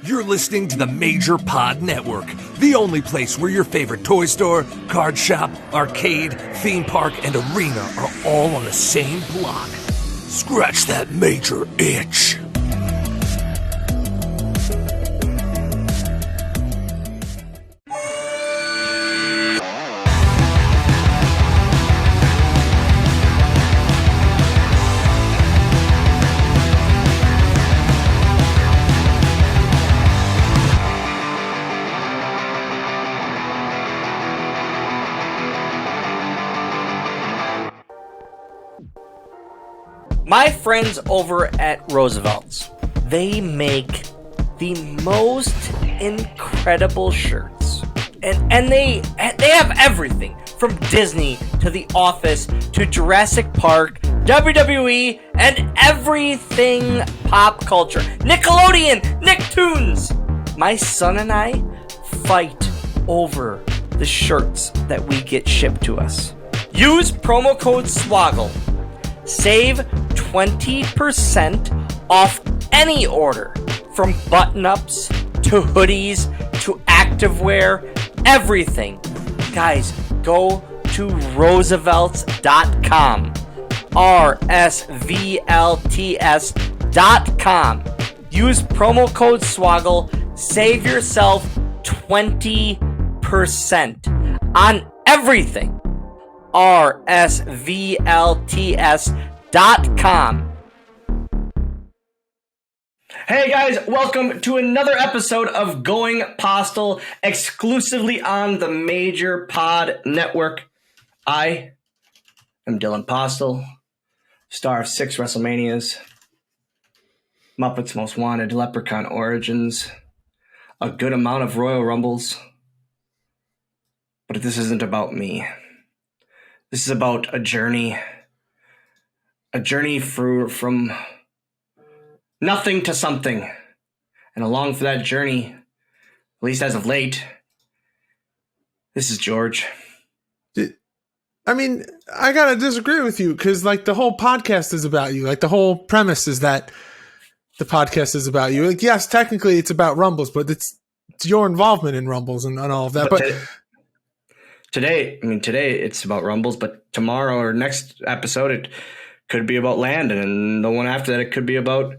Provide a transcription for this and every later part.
You're listening to the Major Pod Network, the only place where your favorite toy store, card shop, arcade, theme park, and arena are all on the same block. Scratch that major itch. My friends over at Roosevelt's, they make the most incredible shirts. And they have everything from Disney to The Office to Jurassic Park, WWE, and everything pop culture. Nickelodeon, Nicktoons. My son and I fight over the shirts that we get shipped to us. Use promo code SWOGGLE. Save 20% off any order, from button-ups to hoodies to activewear, everything. Guys, go to roosevelts.com, RSVLTS.com. Use promo code SWOGGLE, save yourself 20% on everything. RSVLTS.com. Hey guys, welcome to another episode of Going Postl, exclusively on the Major Pod Network. I am Dylan Postl, star of 6 WrestleManias, Muppets Most Wanted, Leprechaun Origins, a good amount of Royal Rumbles. But this isn't about me. This is about a journey from nothing to something. And along for that journey, at least as of late, this is George. I mean, I gotta disagree with you, because like the whole podcast is about you. Like the whole premise is that the podcast is about you. Like, yes, technically it's about Rumbles, but it's your involvement in Rumbles and all of that. But Today it's about Rumbles, but tomorrow or next episode it could be about Landon, and the one after that it could be about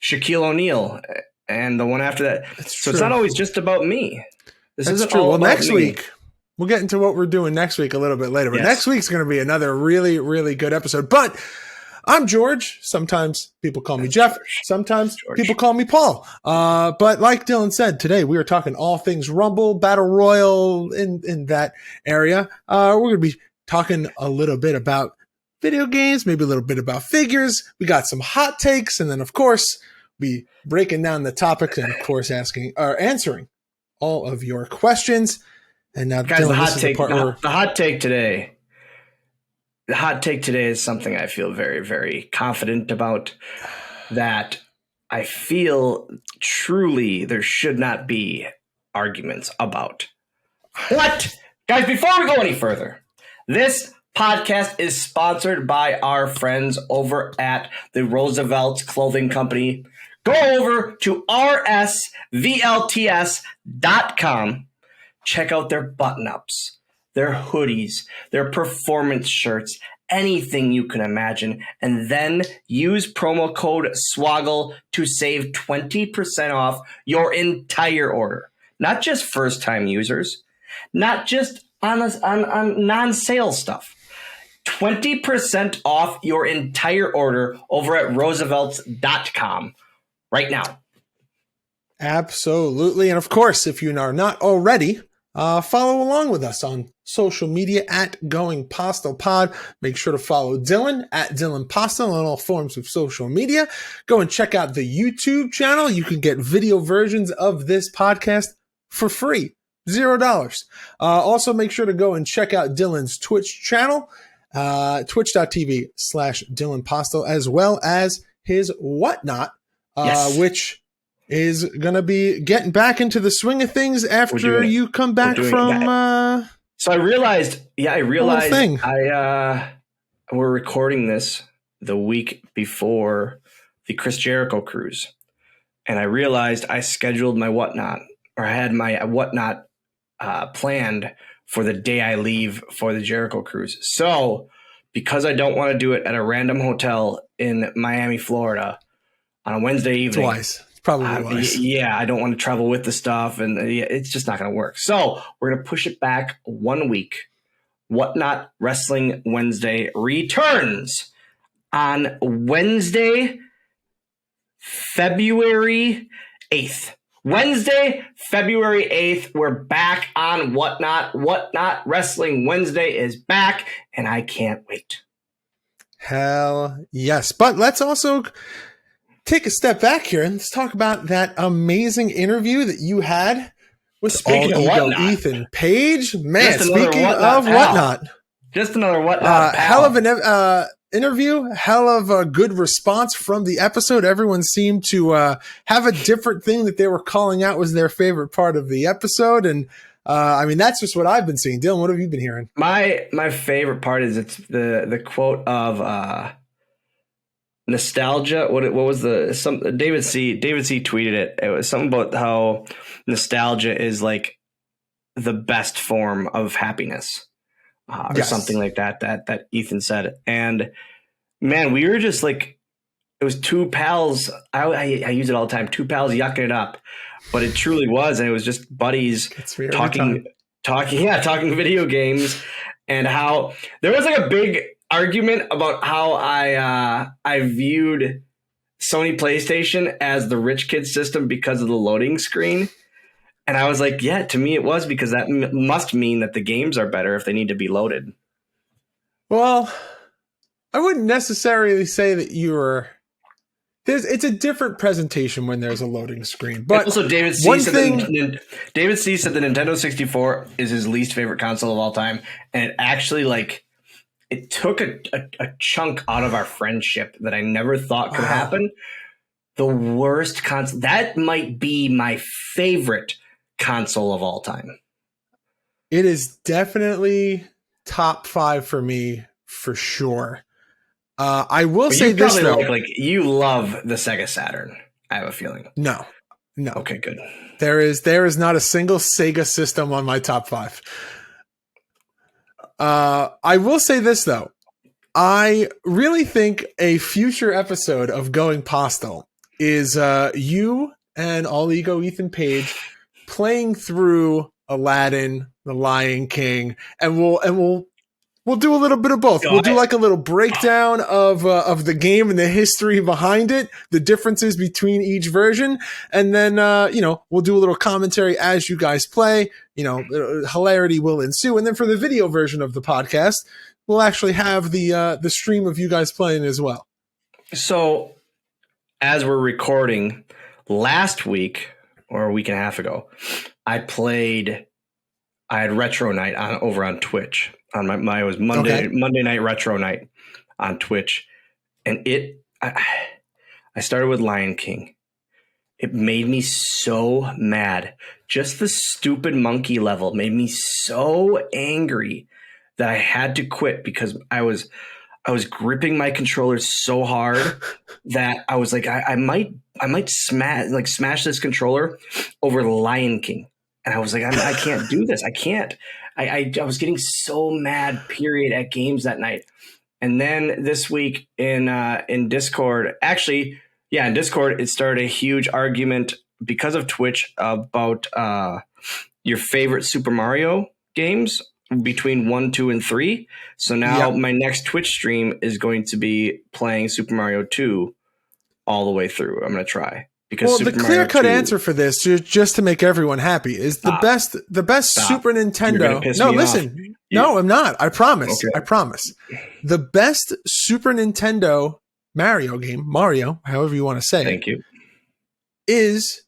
Shaquille O'Neal, and the one after that. So it's not always just about me. This isn't true. Well, next week we'll get into what we're doing next week a little bit later. But next week's going to be another really, really good episode. But I'm George. Sometimes people call me Jeff. Sometimes people call me Paul. But like Dylan said, today we are talking all things Rumble, Battle Royal in that area. We're going to be talking a little bit about video games, maybe a little bit about figures. We got some hot takes, and then of course be breaking down the topics and of course answering all of your questions. And now, guys, Dylan, the hot take today. The hot take today is something I feel very, very confident about, that I feel truly there should not be arguments about. What? Guys, before we go any further, this podcast is sponsored by our friends over at the Roosevelt Clothing Company. Go over to RSVLTS.com. Check out their button-ups, their hoodies, their performance shirts, anything you can imagine, and then use promo code SWOGGLE to save 20% off your entire order. Not just first-time users, not just on non-sale stuff. 20% off your entire order over at roosevelts.com right now. Absolutely. And of course, if you are not already, follow along with us on social media at Going Postl Pod. Make sure to follow Dylan at Dylan Postl on all forms of social media. Go and check out the YouTube channel. You can get video versions of this podcast for free. $0. Also, make sure to go and check out Dylan's Twitch channel, twitch.tv/Dylan Postl, as well as his Whatnot, which is going to be getting back into the swing of things after you come back from... So I realized we're recording this the week before the Chris Jericho cruise. and I realized I scheduled my whatnot, or I had my whatnot planned for the day I leave for the Jericho cruise. So because I don't want to do it at a random hotel in Miami, Florida on a Wednesday evening. Twice. Probably wise. Yeah, I don't want to travel with the stuff, and it's just not going to work. So we're going to push it back 1 week. Whatnot Wrestling Wednesday returns on Wednesday, February 8th. Wednesday, February 8th, we're back on Whatnot. Whatnot Wrestling Wednesday is back, and I can't wait. Hell yes. But let's also take a step back here and let's talk about that amazing interview that you had with Speaking All of Ego Whatnot. Ethan Page. Man, Just another speaking Whatnot of pal. Whatnot. Just another Whatnot pal. Hell of an interview, hell of a good response from the episode. Everyone seemed to have a different thing that they were calling out was their favorite part of the episode. And I mean, that's just what I've been seeing. Dylan, what have you been hearing? My favorite part is it's the quote of nostalgia. What was David C tweeted it. It was something about how nostalgia is like the best form of happiness, or Yes. something like that Ethan said. And man, we were just like, it was two pals. I use it all the time. Two pals yucking it up, but it truly was, and it was just buddies talking video games, and how there was like a big argument about how I viewed Sony PlayStation as the rich kid system because of the loading screen. And I was like, yeah, to me it was, because that must mean that the games are better if they need to be loaded. Well, I wouldn't necessarily say that you were. It's a different presentation when there's a loading screen. But also, David C said the Nintendo 64 is his least favorite console of all time, and it actually it took a chunk out of our friendship that I never thought could happen. The worst console. That might be my favorite console of all time. It is definitely top 5 for me, for sure. I will say this, though. You love the Sega Saturn, I have a feeling. No. Okay, good. There is not a single Sega system on my top 5. I will say this, though. I really think a future episode of Going Postl is you and All Ego Ethan Page playing through Aladdin, The Lion King, and we'll do a little bit of both. We'll do like a little breakdown of the game and the history behind it, the differences between each version, and then we'll do a little commentary as you guys play. Hilarity will ensue, and then for the video version of the podcast, we'll actually have the stream of you guys playing as well. So, as we're recording, last week or a week and a half ago, I had Retro Night over on Twitch. On my was Monday night Retro Night on Twitch, and I started with Lion King. It made me so mad. Just the stupid monkey level made me so angry that I had to quit, because I was gripping my controller so hard that I was like, I might smash this controller over Lion King. And I was like, I can't do this. I can't. I was getting so mad, period, at games that night. And then this week in Discord, in Discord, it started a huge argument because of Twitch about your favorite Super Mario games between 1, 2, and 3. So now my next Twitch stream is going to be playing Super Mario 2 all the way through. I'm going to try. Because the clear-cut answer for this, just to make everyone happy, is the best Super Nintendo. No, listen. No, I'm not. I promise. Okay. I promise. The best Super Nintendo Mario game, however you want to say, thank you, is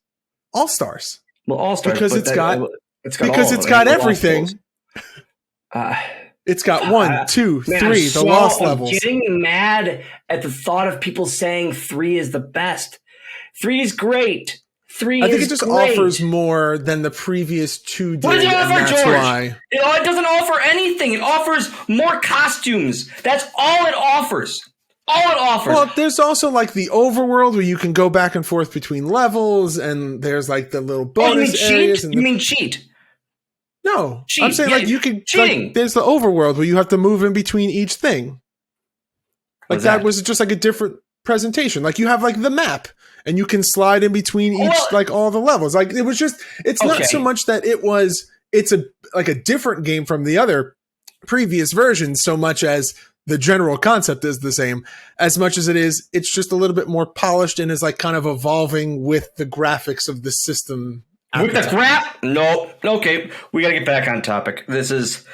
All Stars. Well, All Stars, because it's got everything. It's got 1, 2, 3, the lost levels. I'm getting mad at the thought of people saying 3 is the best. 3 is great. I think it just offers more than the previous 2 did. What does it offer, that's George? Why. It doesn't offer anything. It offers more costumes. That's all it offers. All it offers. Well, there's also like the overworld where you can go back and forth between levels, and there's like the little bonus areas. You mean cheat? No, cheat. I'm saying like you can. Cheating. Like, there's the overworld where you have to move in between each thing. Like that was just like a different presentation. Like you have like the map, and you can slide in between each like all the levels. Like it was just. It's not so much that it's a different game from the other previous versions, so much as the general concept is the same, as much as it's just a little bit more polished and is like kind of evolving with the graphics of the system. With the crap? No. Okay, we got to get back on topic. This is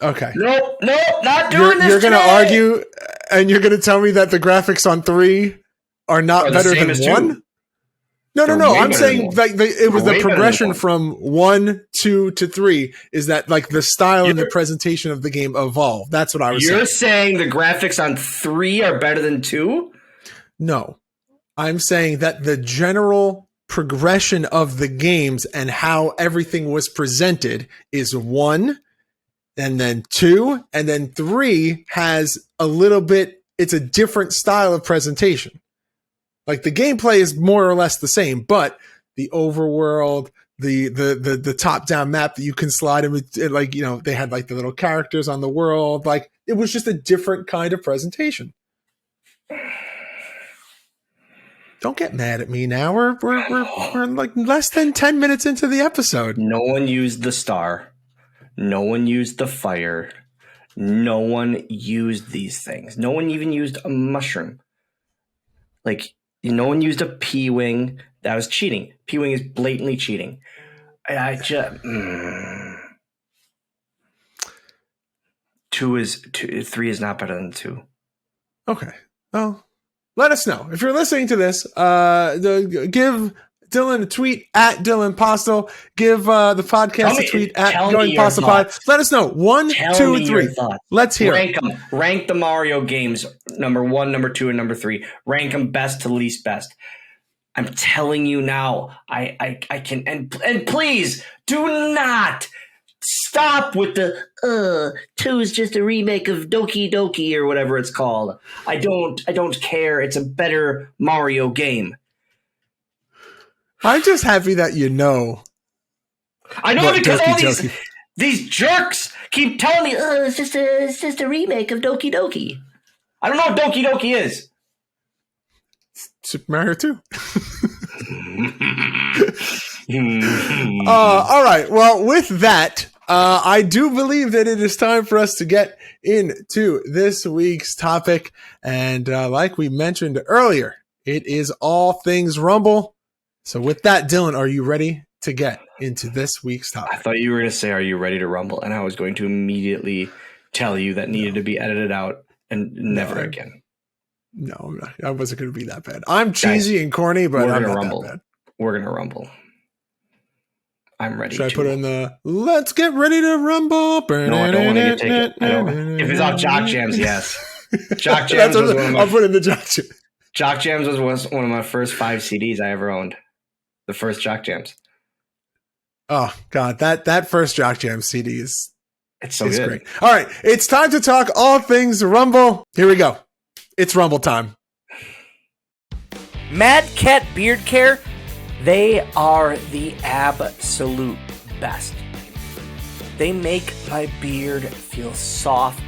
okay. No, not doing this. You're going to argue, and you're going to tell me that the graphics on 3 are not better than 1? No. I'm saying like it was the progression from 1, 2 to 3 is that like the style and the presentation of the game evolved. That's what I was saying. You're saying the graphics on 3 are better than 2? No. I'm saying that the general progression of the games and how everything was presented is 1, and then 2, and then 3 has a little bit, it's a different style of presentation. Like the gameplay is more or less the same, but the overworld, the top-down map that you can slide in with, like, you know, they had like the little characters on the world. Like it was just a different kind of presentation. Don't get mad at me now. We're like less than 10 minutes into the episode. No one used the star. No one used the fire. No one used these things. No one even used a mushroom. Like, no one used a P-Wing. That was cheating. P-Wing is blatantly cheating. I just... 3 is not better than 2. Okay. Well, let us know. If you're listening to this, give Dylan a tweet at Going Postl. Give the podcast a tweet at Going Postl Pod. Let us know. 1, 2, 3. Let's hear Rank them. Rank the Mario games. Number 1, number 2, and number 3. Rank them best to least best. I'm telling you now. I can and please do not stop with the 2 is just a remake of Doki Doki or whatever it's called. I don't care. It's a better Mario game. I'm just happy that you know. I know because all these jerks keep telling me, it's just a remake of Doki Doki. I don't know what Doki Doki is. Super Mario 2. All right. Well, with that, I do believe that it is time for us to get into this week's topic. And like we mentioned earlier, it is all things Rumble. So with that, Dylan, are you ready to get into this week's topic? I thought you were going to say, are you ready to rumble? And I was going to immediately tell you that needed to be edited out and never again. No, I wasn't going to be that bad. I'm cheesy and corny, but I'm not rumble. that bad. We're going to rumble. I'm ready. Should I put in the let's get ready to rumble? No, I don't want to take it. If it's off Jock Jams, yes. Jock Jams was one of my... I'll put in the Jock Jams. Jock Jams was one of my first 5 CDs I ever owned. The first Jock Jams. Oh, God. That first Jock Jams CD is good. Great. All right. It's time to talk all things Rumble. Here we go. It's Rumble time. Mad Cat Beard Care, they are the absolute best. They make my beard feel soft,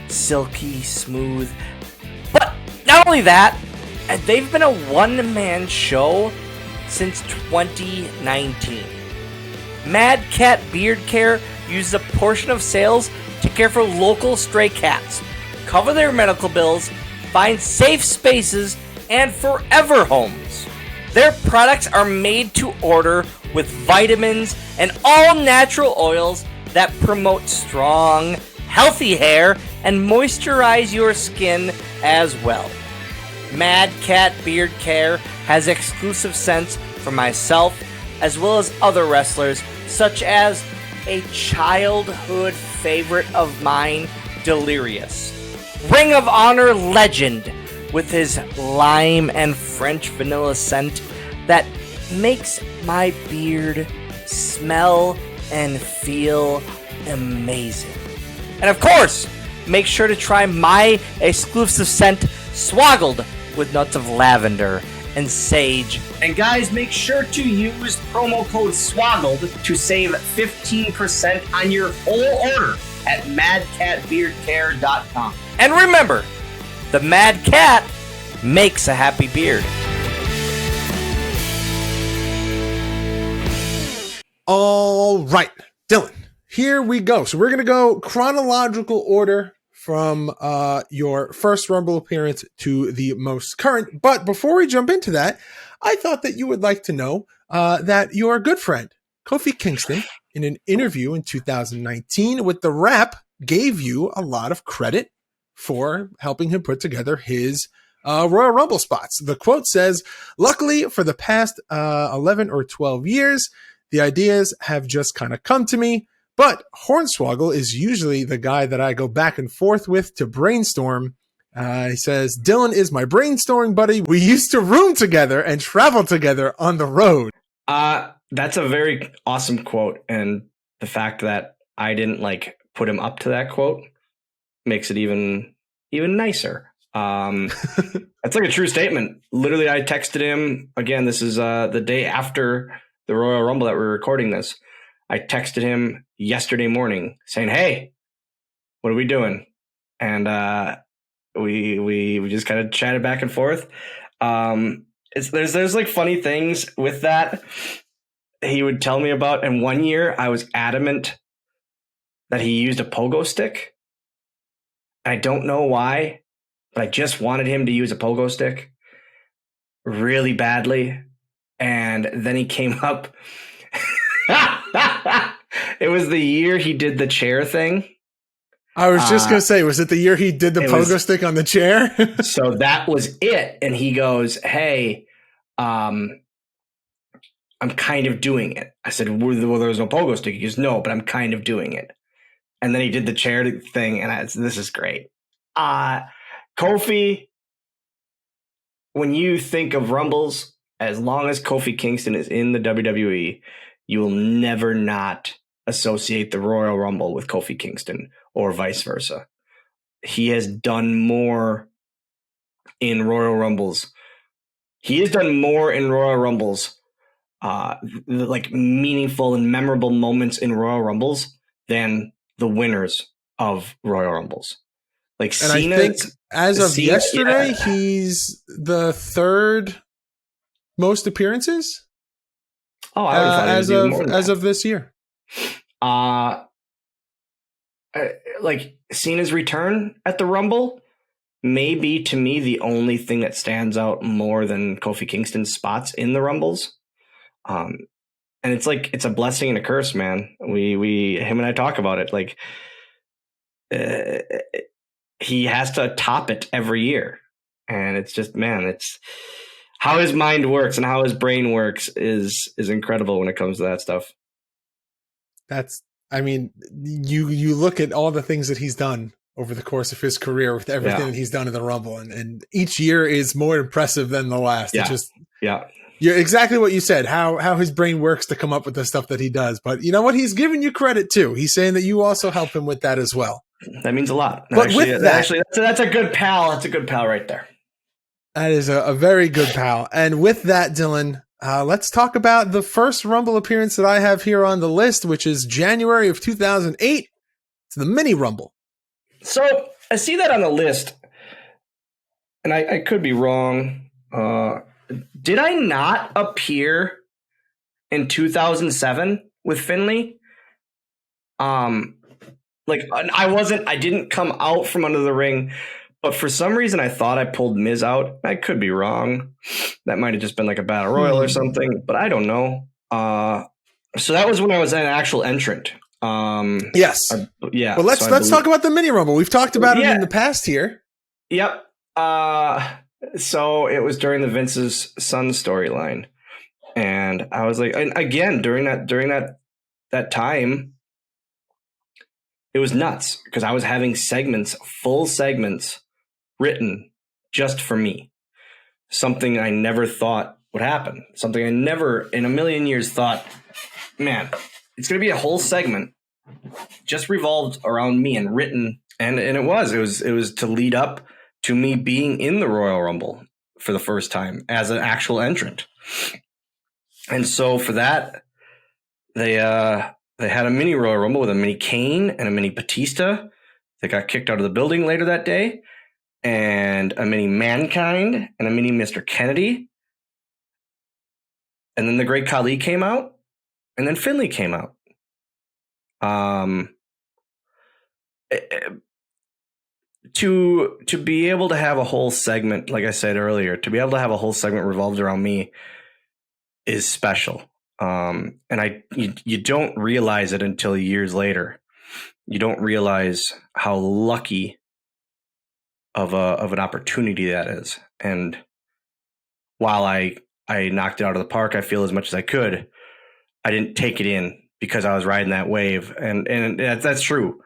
silky, smooth. But not only that, they've been a one-man show since 2019. Mad Cat Beard Care uses a portion of sales to care for local stray cats, cover their medical bills, find safe spaces, and forever homes. Their products are made to order with vitamins and all natural oils that promote strong, healthy hair and moisturize your skin as well. Mad Cat Beard Care has exclusive scents for myself as well as other wrestlers, such as a childhood favorite of mine, Delirious, Ring of Honor legend with his lime and French vanilla scent that makes my beard smell and feel amazing. And of course, make sure to try my exclusive scent, Swoggled with notes of lavender and sage. And guys, make sure to use promo code SWOGGLED to save 15% on your whole order at madcatbeardcare.com. And remember, the Mad Cat makes a happy beard. All right, Dylan, here we go. So we're going to go chronological order from your first Rumble appearance to the most current. But before we jump into that, I thought that you would like to know that your good friend, Kofi Kingston, in an interview in 2019 with The Wrap, gave you a lot of credit for helping him put together his Royal Rumble spots. The quote says, "Luckily for the past 11 or 12 years, the ideas have just kind of come to me. But Hornswoggle is usually the guy that I go back and forth with to brainstorm." He says, "Dylan is my brainstorming buddy. We used to room together and travel together on the road." That's a very awesome quote. And the fact that I didn't put him up to that quote makes it even nicer. That's like a true statement. Literally, I texted him again. This is the day after the Royal Rumble that we're recording this. I texted him yesterday morning saying, "Hey, what are we doing?" And we just kind of chatted back and forth. There's like funny things with that he would tell me about. And one year I was adamant that he used a pogo stick. I don't know why, but I just wanted him to use a pogo stick really badly. And then he came up. It was the year he did the chair thing. I was just going to say, was it the year he did the pogo stick on the chair? So that was it. And he goes, "Hey, I'm kind of doing it." I said, "Well, there was no pogo stick." He goes, "No, but I'm kind of doing it." And then he did the chair thing. And this is great. Kofi, when you think of Rumbles, as long as Kofi Kingston is in the WWE, you will never not associate the Royal Rumble with Kofi Kingston or vice versa. He has done more in Royal Rumbles. Like meaningful and memorable moments in Royal Rumbles than the winners of Royal Rumbles. Like and Cena, I think as of yesterday, he's the third most appearances. Oh, I would have thought as of this year. Like Cena's return at the Rumble may be, to me, the only thing that stands out more than Kofi Kingston's spots in the Rumbles. And it's like, it's a blessing and a curse, man. Him and I talk about it. Like, he has to top it every year. And it's just, man, it's how his mind works and how his brain works is incredible when it comes to that stuff. You look at all the things that he's done over the course of his career with everything that he's done in the Rumble, and each year is more impressive than the last. You're exactly what you said, how his brain works to come up with the stuff that he does. But you know what? He's giving you credit too. He's saying that you also help him with that as well. That means a lot. But that's a good pal. That's a good pal right there. That is a very good pal. And with that, Dylan, let's talk about the first Rumble appearance that I have here on the list, which is January of 2008. It's the mini Rumble. So I see that on the list, and I could be wrong. Did I not appear in 2007 with Finley? I didn't come out from under the ring, but for some reason I thought I pulled Miz out. I could be wrong. That might have just been like a battle royal or something, but I don't know. So that was when I was an actual entrant. Yes. Yeah. Well, let's talk about the mini Rumble. We've talked about it in the past here. Yep. So it was during the Vince's son storyline, and I was like, and again during that time, it was nuts because I was having full segments written just for me. Something I never thought would happen. Something I never in a million years thought, man, it's going to be a whole segment just revolved around me and written. And it was to lead up to me being in the Royal Rumble for the first time as an actual entrant. And so for that, they had a mini Royal Rumble with a mini Kane and a mini Batista that got kicked out of the building later that day, and a mini Mankind and a mini Mr. Kennedy. And then the Great Khali came out, and then Finlay came out. To be able to have a whole segment, like I said earlier, to be able to have a whole segment revolved around me is special. And you don't realize it until years later. You don't realize how lucky of an opportunity that is. And while I knocked it out of the park, I feel as much as I could, I didn't take it in because I was riding that wave. And that's true.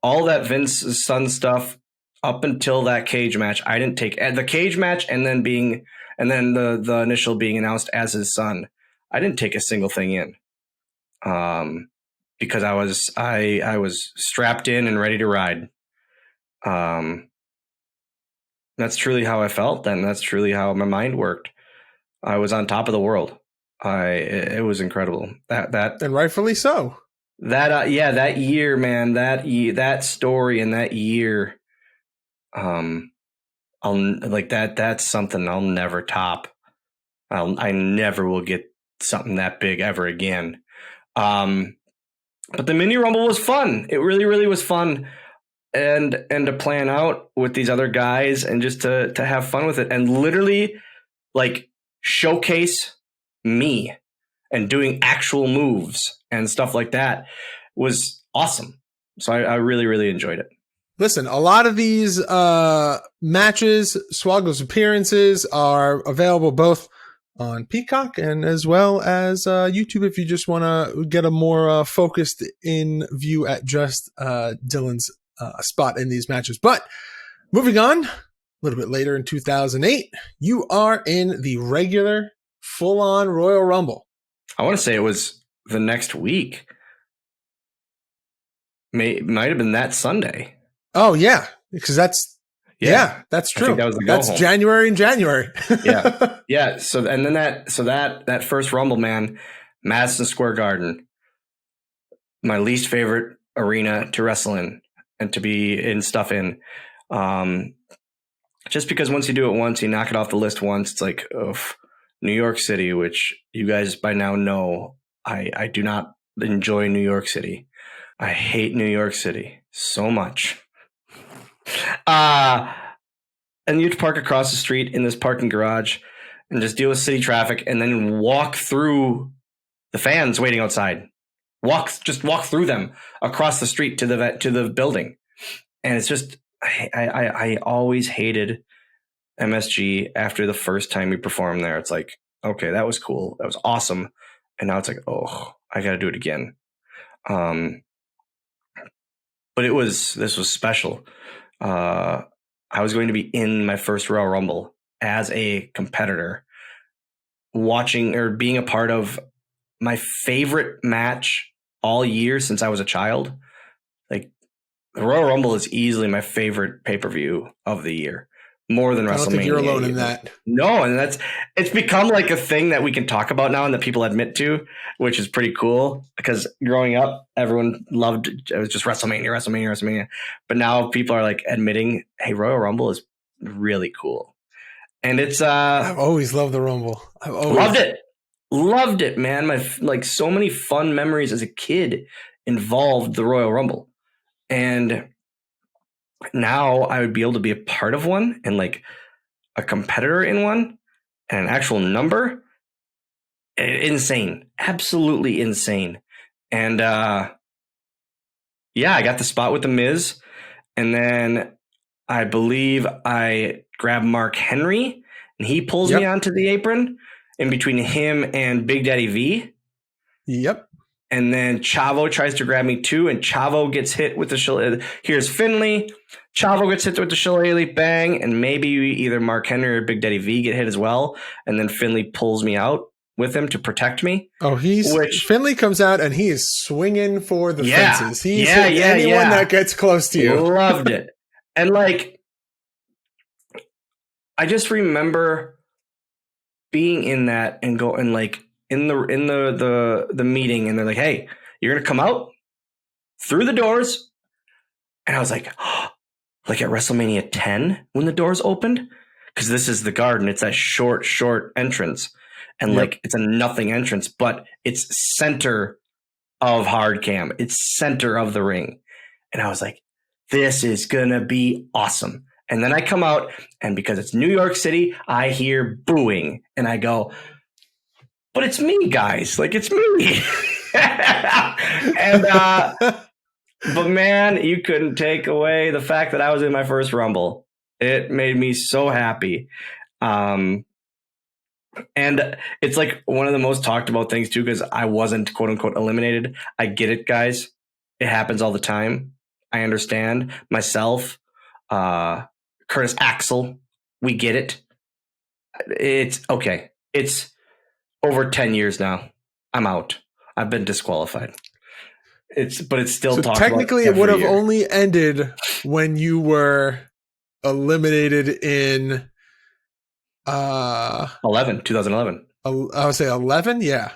All that Vince's son stuff up until that cage match, I didn't take the cage match and then the initial being announced as his son. I didn't take a single thing in, because I was strapped in and ready to ride. That's truly how I felt, and that's truly how my mind worked. I was on top of the world. It was incredible. That and rightfully so. That year, man. That story and that year. That's something I'll never top. I never will get something that big ever again. But the mini rumble was fun. It really, really was fun. And to plan out with these other guys and just to have fun with it and literally like showcase me and doing actual moves and stuff like that was awesome. So I really, really enjoyed it. Listen, a lot of these matches, Swoggle's appearances are available both on Peacock and as well as YouTube if you just want to get a more focused in view at just Dylan's spot in these matches. But moving on, a little bit later in 2008, you are in the regular full-on Royal Rumble. I want to say it was the next week. Might have been that Sunday. Oh, yeah, because that's true. I think that was the that's home. January and January. Yeah. So and then that first Rumble, man, Madison Square Garden, my least favorite arena to wrestle in and to be in stuff in. Just because once you do it once, you knock it off the list once, it's like, New York City, which you guys by now know, I do not enjoy New York City. I hate New York City so much. And you have to park across the street in this parking garage and just deal with city traffic and then walk through the fans waiting outside. Just walk through them across the street to the building. And it's just, I always hated MSG after the first time we performed there. It's like, okay, that was cool. That was awesome. And now it's like, I got to do it again. But this was special. I was going to be in my first Royal Rumble as a competitor, watching or being a part of my favorite match all year since I was a child. Like, the Royal Rumble is easily my favorite pay-per-view of the year, more than WrestleMania. I don't think you're alone in that. No, and it's become like a thing that we can talk about now and that people admit to, which is pretty cool, because growing up, everyone loved it was just WrestleMania. But now people are like admitting, hey, Royal Rumble is really cool. And it's I've always loved the Rumble. I've always loved it, man. So many fun memories as a kid involved the Royal Rumble. And now I would be able to be a part of one and like a competitor in one and an actual number. Insane. Absolutely insane. And I got the spot with The Miz. And then I believe I grab Mark Henry and he pulls me onto the apron in between him and Big Daddy V. Yep. And then Chavo tries to grab me too, and Chavo gets hit with the shillelagh. Here's Finlay. Chavo gets hit with the shillelagh, bang, and maybe either Mark Henry or Big Daddy V get hit as well. And then Finlay pulls me out with him to protect me. Oh, Finlay comes out and he is swinging for the fences. He's anyone that gets close to you. Loved it. And like, I just remember being in that and go and like in the meeting, and they're like, "Hey, you're gonna come out through the doors," and I was like, oh, like at WrestleMania 10 when the doors opened, because this is the Garden. It's that short entrance, and like it's a nothing entrance, but it's center of hard cam. It's center of the ring, and I was like, "This is gonna be awesome." And then I come out, and because it's New York City, I hear booing, and I go, "But it's me, guys! Like it's me!" And but man, you couldn't take away the fact that I was in my first Rumble. It made me so happy. And it's like one of the most talked about things too, because I wasn't quote unquote eliminated. I get it, guys. It happens all the time. I understand. Myself, Curtis Axel, we get it. It's okay. It's over 10 years now. I'm out. I've been disqualified. But it's still so technically it would have only ended when you were eliminated in 2011. I would say 11. Yeah.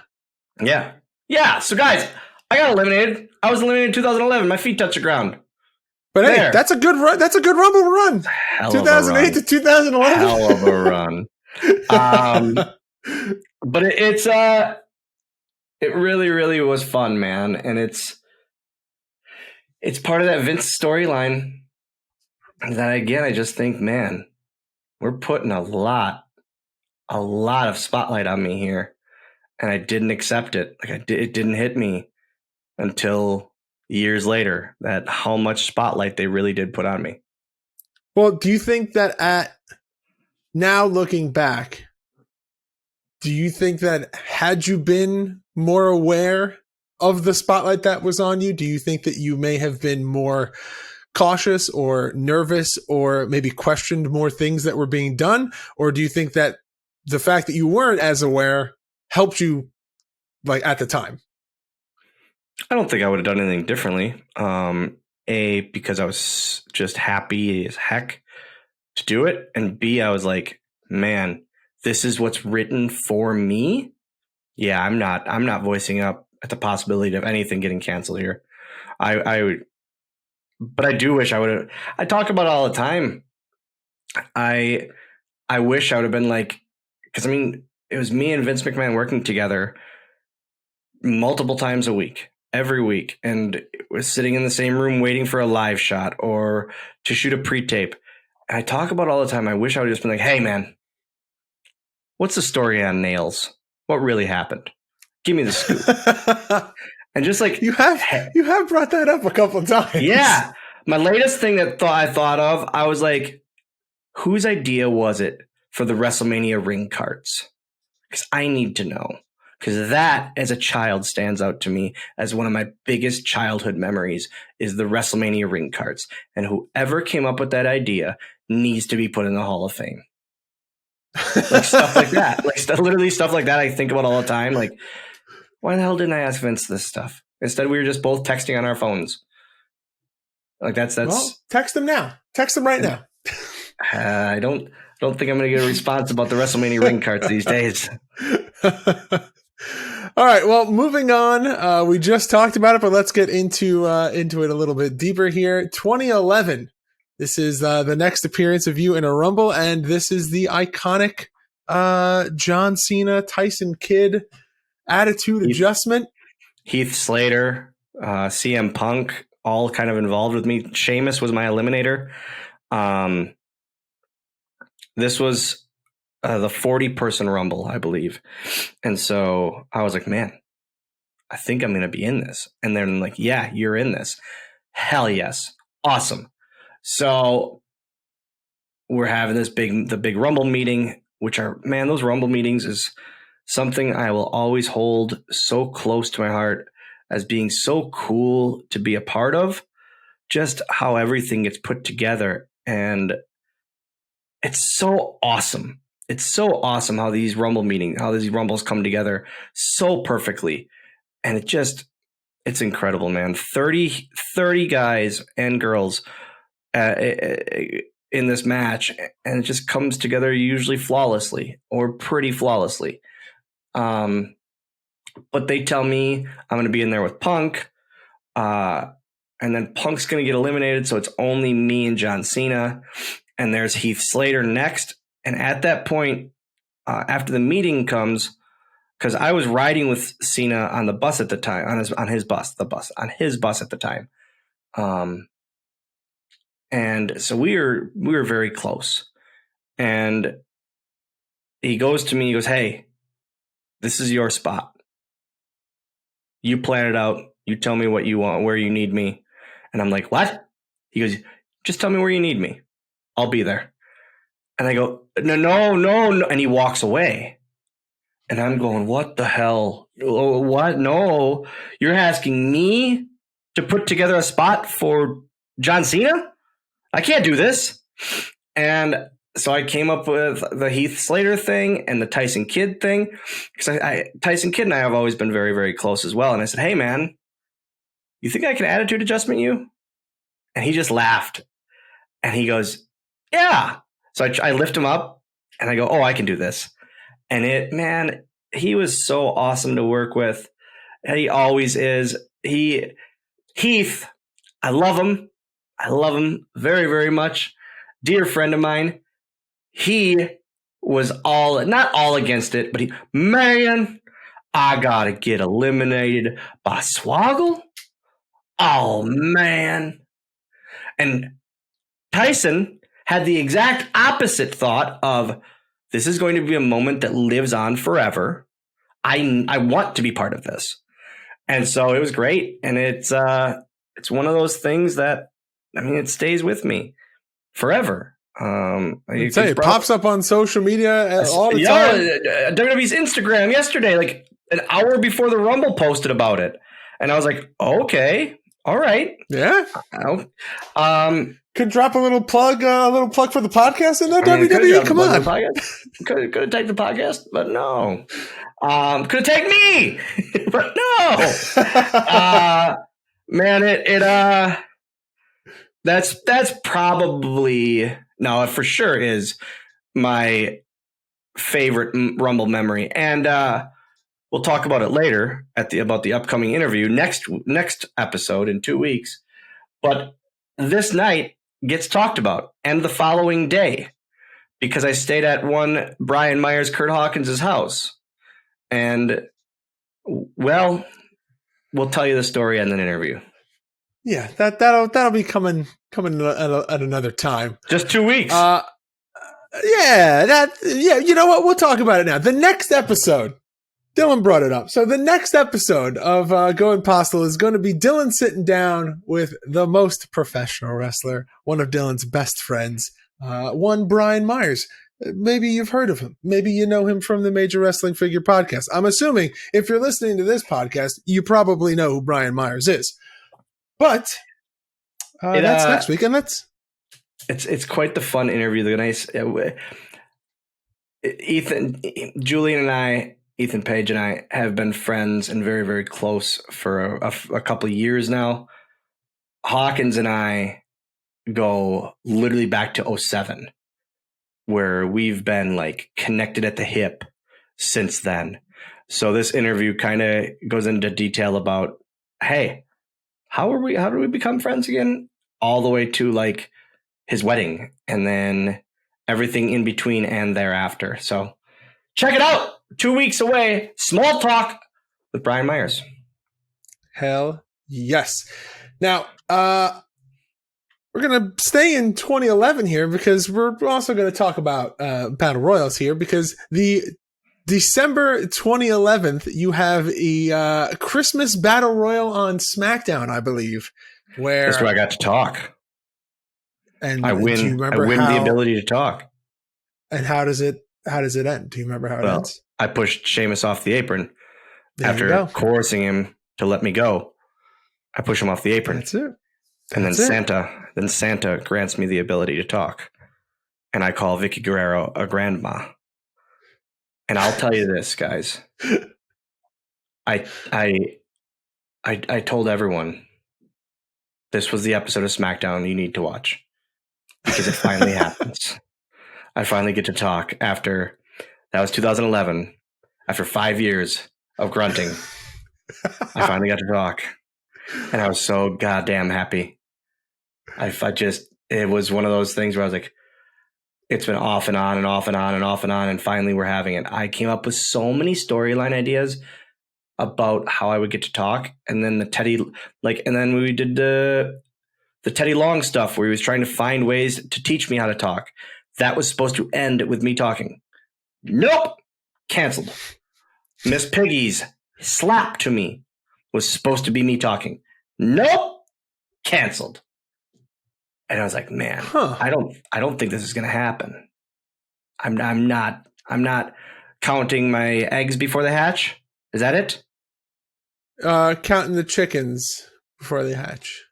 So guys, I got eliminated. I was eliminated in 2011. My feet touched the ground. But hey, that's a good run. That's a good Rumble run. 2008 to 2011. Hell of a run. But it really, really was fun, man. And it's part of that Vince storyline that, again, I just think, man, we're putting a lot of spotlight on me here. And I didn't accept it. Like it didn't hit me until years later that how much spotlight they really did put on me. Well, do you think that now looking back, do you think that had you been more aware of the spotlight that was on you, do you think that you may have been more cautious or nervous or maybe questioned more things that were being done? Or do you think that the fact that you weren't as aware helped you like at the time? I don't think I would have done anything differently. Because I was just happy as heck to do it. And B, I was like, man, this is what's written for me. Yeah, I'm not voicing up at the possibility of anything getting canceled here. But I do wish I would have. I talk about it all the time. I wish I would have been like, because I mean, it was me and Vince McMahon working together multiple times a week, every week, and we're sitting in the same room waiting for a live shot or to shoot a pre-tape. And I talk about it all the time. I wish I would have just been like, hey, man, what's the story on Nails? What really happened? Give me the scoop. And just like you have brought that up a couple of times. Yeah. My latest thing that I thought of, I was like, whose idea was it for the WrestleMania ring carts? Because I need to know. Because that, as a child, stands out to me as one of my biggest childhood memories is the WrestleMania ring carts. And whoever came up with that idea needs to be put in the Hall of Fame. Like stuff like that. Like literally stuff like that I think about all the time. Like, why the hell didn't I ask Vince this stuff? Instead, we were just both texting on our phones. Like that's. Well, text them now. Text them right now. I don't think I'm going to get a response about the WrestleMania ring carts these days. All right. Well, moving on. We just talked about it, but let's get into it a little bit deeper here. 2011. This is the next appearance of you in a Rumble, and this is the iconic John Cena, Tyson Kidd attitude adjustment. Heath Slater, CM Punk, all kind of involved with me. Sheamus was my eliminator. This was the 40-person Rumble, I believe. And so I was like, man, I think I'm going to be in this. And then like, yeah, you're in this. Hell yes. Awesome. So we're having the big Rumble meeting, which are, man, those Rumble meetings is something I will always hold so close to my heart as being so cool to be a part of, just how everything gets put together. And it's so awesome. It's so awesome how these Rumbles come together so perfectly. And it's incredible, man. 30 guys and girls in this match, and it just comes together usually flawlessly or pretty flawlessly. But they tell me I'm going to be in there with Punk, and then Punk's going to get eliminated, so it's only me and John Cena, and there's Heath Slater next. And at that point, after the meeting comes, because I was riding with Cena on the bus at the time, on his bus at the time. And so we were very close. And he goes to me, he goes, "Hey, this is your spot. You plan it out. You tell me what you want, where you need me." And I'm like, "What?" He goes, "Just tell me where you need me. I'll be there." And I go, no. And he walks away. And I'm going, "What the hell? What? No, you're asking me to put together a spot for John Cena? I can't do this." And so I came up with the Heath Slater thing and the Tyson Kidd thing, because Tyson Kidd and I have always been very, very close as well. And I said, "Hey, man, you think I can attitude adjustment you?" And he just laughed. And he goes, "Yeah." So I lift him up and I go, "Oh, I can do this." And he was so awesome to work with. He always is. Heath, I love him. I love him very, very much. Dear friend of mine. He was not all against it, but man, I gotta get eliminated by Swoggle. Oh, man. And Tyson had the exact opposite thought of, this is going to be a moment that lives on forever. I want to be part of this. And so it was great. And it's one of those things that, it stays with me forever. I'd say it pops up on social media all the time. WWE's Instagram yesterday, like an hour before the Rumble, posted about it. And I was like, okay, all right. Yeah. Could drop a little plug for the podcast in there, WWE. Come on. Could have taken the podcast, but no. Could have taken me, but no. Man, that's probably, no, it for sure is my favorite Rumble memory. And we'll talk about it later about the upcoming interview next episode in 2 weeks. But this night gets talked about, and the following day, because I stayed at one Brian Myers, Kurt Hawkins' house. And, well, we'll tell you the story in an interview. Yeah, that'll be coming at another time. Just 2 weeks. Yeah. You know what? We'll talk about it now. The next episode, Dylan brought it up. So the next episode of Going Postl is going to be Dylan sitting down with the most professional wrestler, one of Dylan's best friends, one Brian Myers. Maybe you've heard of him. Maybe you know him from the Major Wrestling Figure podcast. I'm assuming if you're listening to this podcast, you probably know who Brian Myers is. But that's next week, and it's quite the fun interview. The nice Ethan Page and I have been friends and very, very close for a couple of years now. Hawkins and I go literally back to 2007, where we've been like connected at the hip since then. So this interview kind of goes into detail about, hey, how did we become friends again? All the way to like his wedding and then everything in between and thereafter. So check it out. 2 weeks away. Small Talk with Brian Myers. Hell yes. Now, we're going to stay in 2011 here because we're also going to talk about Battle Royals here, because the December 2011, you have a Christmas Battle Royal on SmackDown, I believe, where that's where I got to talk. And I win the ability to talk. And how does it end? Do you remember how it ends? I pushed Sheamus off the apron after coercing him to let me go. I push him off the apron. That's it. And then Santa grants me the ability to talk. And I call Vicky Guerrero a grandma. And I'll tell you this, guys. I told everyone this was the episode of SmackDown you need to watch. because it finally happens. I finally get to talk after, that was 2011. After 5 years of grunting, I finally got to talk. And I was so goddamn happy. It was one of those things where I was like, it's been off and on and off and on and off and on. And finally we're having it. I came up with so many storyline ideas about how I would get to talk. And then and then we did the Teddy Long stuff where he was trying to find ways to teach me how to talk. That was supposed to end with me talking. Nope. Canceled. Miss Piggy's slap to me was supposed to be me talking. Nope. Canceled. And I was like, man, I don't think this is going to happen. I'm not counting my eggs before they hatch. Is that it? Counting the chickens before they hatch.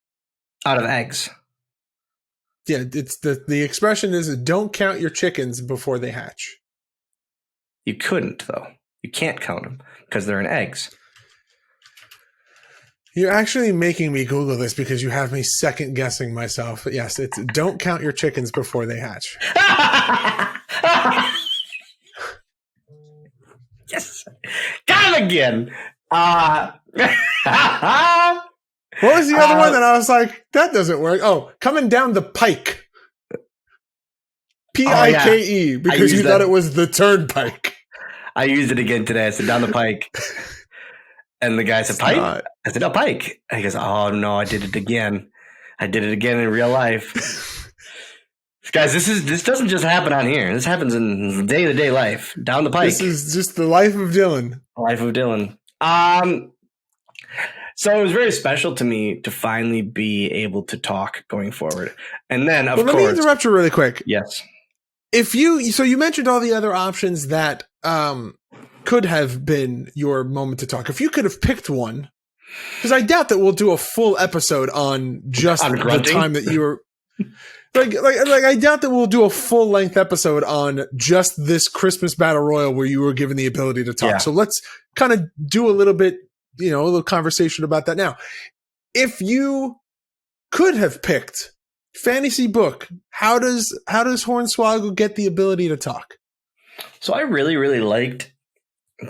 Out of eggs. Yeah, it's the expression is don't count your chickens before they hatch. You couldn't, though. You can't count them because they're in eggs. You're actually making me Google this because you have me second guessing myself. But yes, it's don't count your chickens before they hatch. Yes. Got him again. What was the other one that I was like, that doesn't work? Oh, coming down the pike. Pike, because you thought it was the turnpike. I used it again today. I said down the pike. And the guy said, pike? I said, no, pike. And he goes, oh, no, I did it again. I did it again in real life. Guys, this doesn't just happen on here. This happens in day-to-day life. Down the pike. This is just the life of Dylan. Life of Dylan. So it was very special to me to finally be able to talk going forward. And then, of course... Let me interrupt you really quick. Yes. So you mentioned all the other options that could have been your moment to talk. If you could have picked one, because I doubt that we'll do a full episode on just the time that you were... Like, I doubt that we'll do a full length episode on just this Christmas Battle Royal where you were given the ability to talk. Yeah. So let's kind of do a little bit, a little conversation about that now. If you could have picked fantasy book, how does Hornswoggle get the ability to talk? So I really, really liked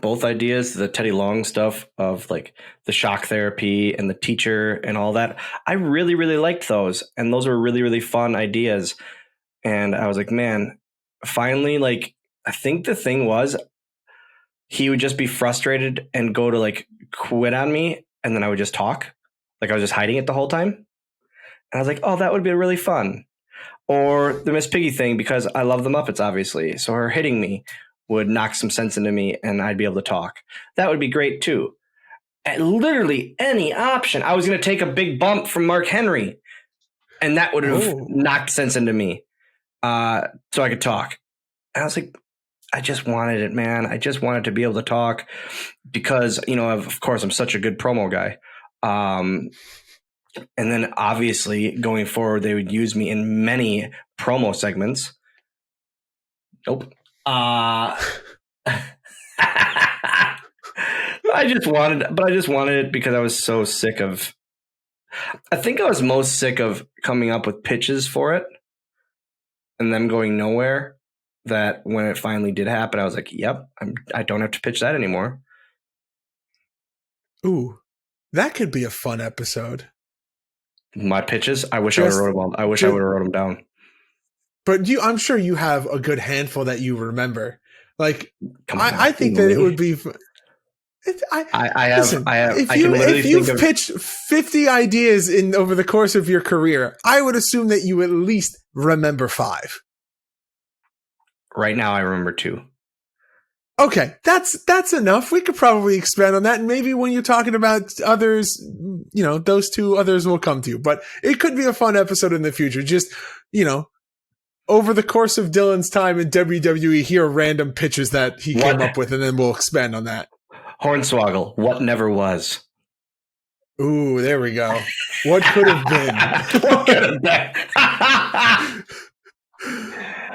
both ideas, the Teddy Long stuff of like the shock therapy and the teacher and all that. I really, really liked those. And those were really, really fun ideas. And I was like, man, finally, like, I think the thing was he would just be frustrated and go to like quit on me. And then I would just talk. Like I was just hiding it the whole time. And I was like, oh, that would be really fun. Or the Miss Piggy thing, because I love the Muppets, obviously. So her hitting me would knock some sense into me and I'd be able to talk. That would be great too. At literally any option. I was going to take a big bump from Mark Henry and that would have knocked sense into me so I could talk. And I was like, I just wanted it, man. I just wanted to be able to talk because, of course, I'm such a good promo guy. And then obviously going forward, they would use me in many promo segments. Nope. I just wanted it because I was so sick of, I think I was most sick of coming up with pitches for it and them going nowhere, that when it finally did happen, I was like, yep, I don't have to pitch that anymore. Ooh, that could be a fun episode. My pitches? I wish I would have wrote them. I wish I would have wrote them down. But I'm sure you have a good handful that you remember. Like, I think that it would be. If you've pitched 50 ideas over the course of your career, I would assume that you at least remember 5. Right now, I remember 2. Okay, that's enough. We could probably expand on that, and maybe when you're talking about others, those 2 others will come to you. But it could be a fun episode in the future. Just over the course of Dylan's time in WWE, here are random pitches that he came up with, and then we'll expand on that. Hornswoggle, what never was. Ooh, there we go. What could have been? What could have been?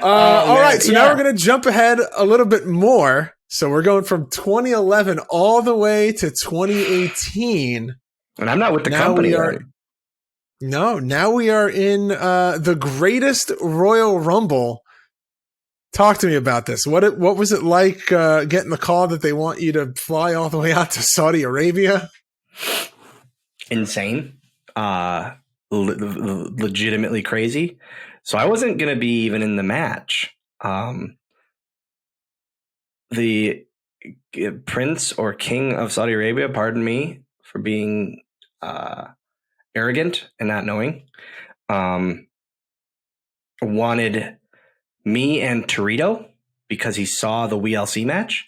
All right, so now we're going to jump ahead a little bit more. So we're going from 2011 all the way to 2018. And I'm not with the company. No, now we are in the greatest Royal Rumble. Talk to me about this. What was it like getting the call that they want you to fly all the way out to Saudi Arabia? Insane. Legitimately crazy. So I wasn't going to be even in the match. The Prince or King of Saudi Arabia, pardon me for being arrogant and not knowing, wanted me and Torito because he saw the WLC match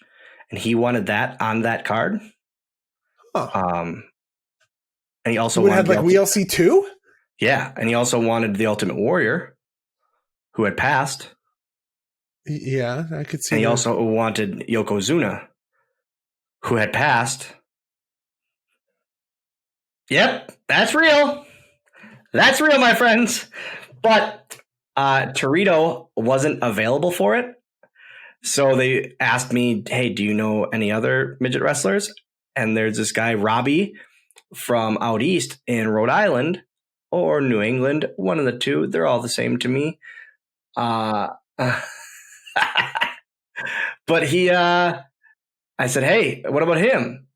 and he wanted that on that card. Huh. And he also wanted like WLC 2? Yeah, and he also wanted the Ultimate Warrior, who had passed. Yeah, I could see. And he also wanted Yokozuna, who had passed. Yep, that's real. That's real, my friends. But Torito wasn't available for it. So they asked me, hey, do you know any other midget wrestlers? And there's this guy, Robbie, from out east in Rhode Island or New England, one of the two. They're all the same to me. But I said, hey, what about him?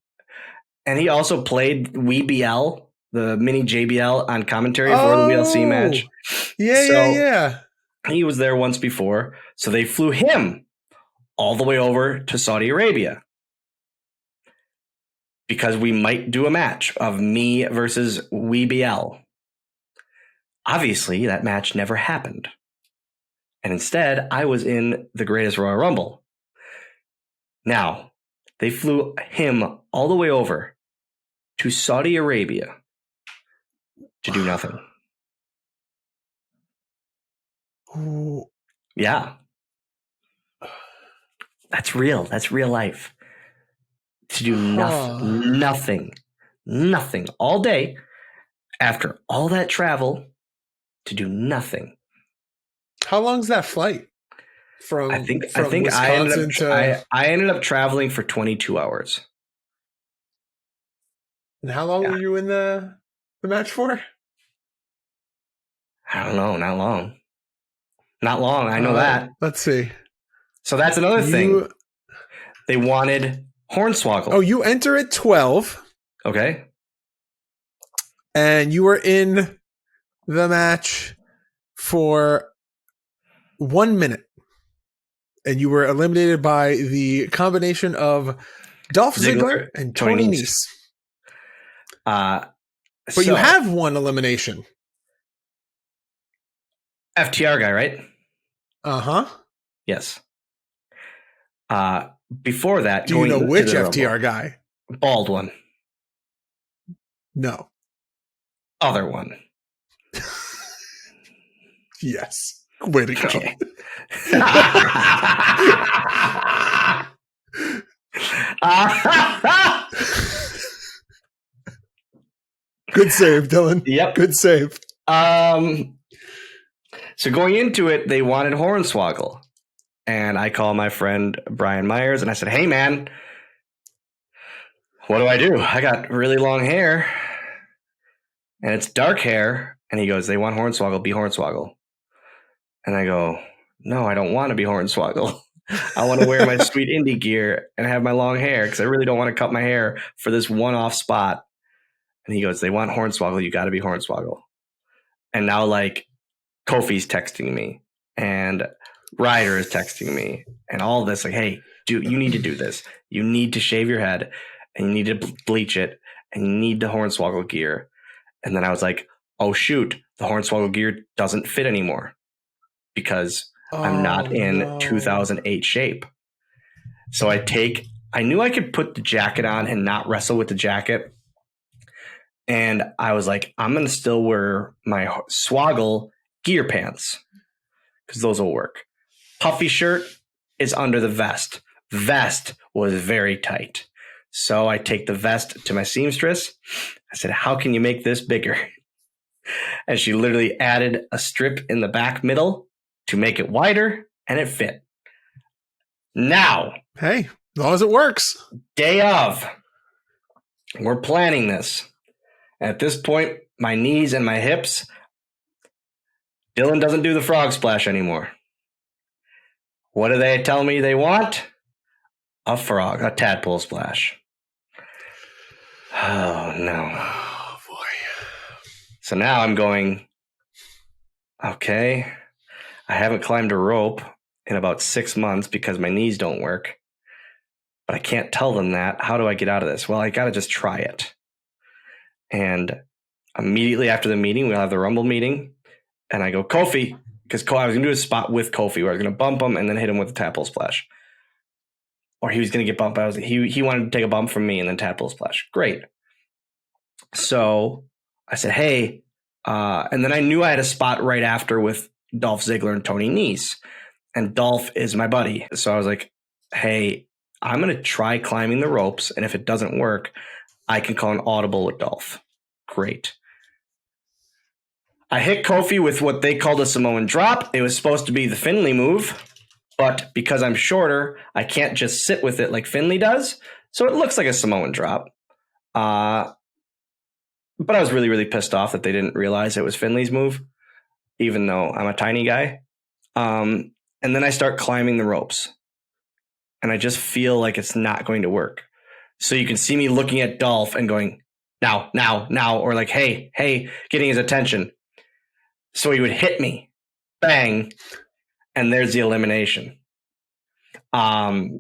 And he also played WeBL, the mini JBL on commentary for the WLC match. Yeah. He was there once before. So they flew him all the way over to Saudi Arabia because we might do a match of me versus WeBL. Obviously, that match never happened. And instead, I was in the Greatest Royal Rumble. Now, they flew him all the way over to Saudi Arabia to do nothing. Ooh. Yeah. That's real. That's real life. To do nothing all day after all that travel to do nothing. How long's that flight? I think I ended up traveling for 22 hours. And how long were you in the match for? I don't know. Not long. Not long. I know that. Let's see. So that's another thing. They wanted Hornswoggle. Oh, you enter at 12. Okay. And you were in the match for 1 minute. And you were eliminated by the combination of Dolph Ziggler and Tony Nese. But you have one elimination. FTR guy, right? Uh-huh. Yes. Before that, do you know which FTR guy? Bald one. No. Other one. Yes. Way to go. Okay. Good save, Dylan. Yep. Good save. So going into it, they wanted Hornswoggle. And I called my friend Brian Myers and I said, hey, man, what do? I got really long hair and it's dark hair. And he goes, they want Hornswoggle, be Hornswoggle. And I go, no, I don't want to be Hornswoggle. I want to wear my sweet indie gear and have my long hair because I really don't want to cut my hair for this one-off spot. And he goes, they want Hornswoggle. You got to be Hornswoggle. And now, like, Kofi's texting me and Ryder is texting me and all this, like, hey, dude, you need to do this. You need to shave your head and you need to bleach it and you need the Hornswoggle gear. And then I was like, oh, shoot, the Hornswoggle gear doesn't fit anymore because I'm not in 2008 shape. So I knew I could put the jacket on and not wrestle with the jacket. And I was like, I'm going to still wear my Swoggle gear pants because those will work. Puffy shirt is under the vest. Vest was very tight. So I take the vest to my seamstress. I said, how can you make this bigger? And she literally added a strip in the back middle to make it wider, and it fit. Now. Hey, as long as it works. Day of. We're planning this. At this point, my knees and my hips, Dylan doesn't do the frog splash anymore. What do they tell me they want? A tadpole splash. Oh, no. Oh, boy. So now I'm going, okay, I haven't climbed a rope in about 6 months because my knees don't work. But I can't tell them that. How do I get out of this? Well, I got to just try it. And immediately after the meeting, we'll have the Rumble meeting. And I go, Kofi, because I was going to do a spot with Kofi where I was going to bump him and then hit him with a tadpole splash. Or he was going to get bumped. He wanted to take a bump from me and then tadpole splash. Great. So I said, hey, and then I knew I had a spot right after with Dolph Ziggler and Tony Nese. And Dolph is my buddy. So I was like, hey, I'm going to try climbing the ropes. And if it doesn't work, I can call an audible with Dolph. Great. I hit Kofi with what they called a Samoan drop. It was supposed to be the Finlay move. But because I'm shorter, I can't just sit with it like Finlay does. So it looks like a Samoan drop. But I was really, really pissed off that they didn't realize it was Finlay's move, even though I'm a tiny guy. And then I start climbing the ropes. And I just feel like it's not going to work. So you can see me looking at Dolph and going, now, or like, hey, getting his attention. So he would hit me, bang, and there's the elimination. That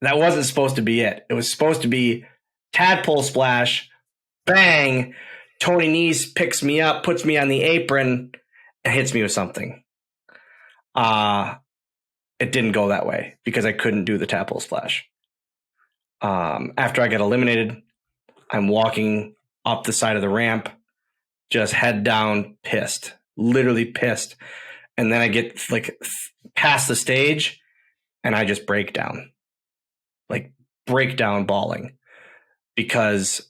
wasn't supposed to be it. It was supposed to be tadpole splash, bang, Tony Nese picks me up, puts me on the apron, and hits me with something. It didn't go that way because I couldn't do the tadpole splash. After I got eliminated, I'm walking up the side of the ramp, just head down, pissed, literally pissed. And then I get like past the stage and I just break down bawling because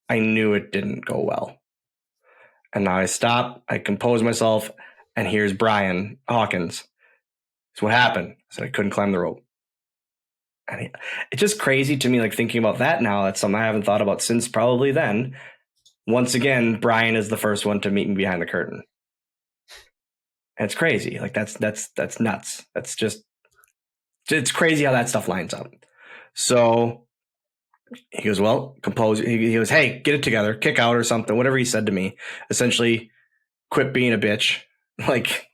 I knew it didn't go well. And now I stop, I compose myself, and here's Brian Hawkins. So what happened? I said I couldn't climb the rope. And it's just crazy to me, like thinking about that now. That's something I haven't thought about since probably then. Once again, Brian is the first one to meet me behind the curtain. And it's crazy. Like that's nuts. That's just, it's crazy how that stuff lines up. So he goes, well, compose. He goes, hey, get it together, kick out or something, whatever he said to me. Essentially, quit being a bitch. Like,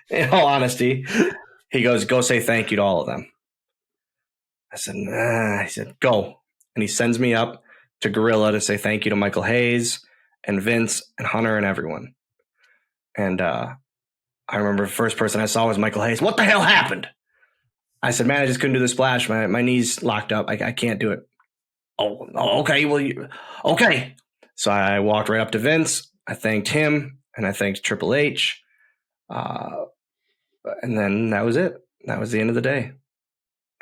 in all honesty, he goes, go say thank you to all of them. I said, nah. He said, go. And he sends me up to Gorilla to say thank you to Michael Hayes and Vince and Hunter and everyone. And I remember the first person I saw was Michael Hayes. What the hell happened? I said, man, I just couldn't do the splash. My knees locked up. I can't do it. Oh, okay. Well, okay. So I walked right up to Vince. I thanked him and I thanked Triple H. And then that was it. That was the end of the day.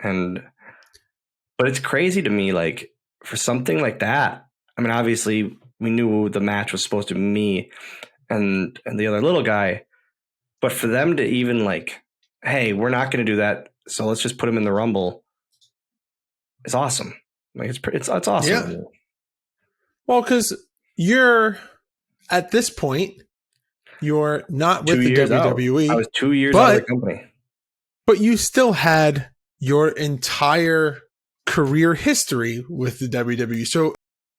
But it's crazy to me, like, for something like that. I mean, obviously, we knew the match was supposed to be me and the other little guy. But for them to even like, hey, we're not going to do that, so let's just put him in the Rumble. It's awesome. Like it's awesome. Yeah. Well, because you're at this point, you're not with the WWE. I was 2 years out of the company, but you still had your entire career history with the WWE. So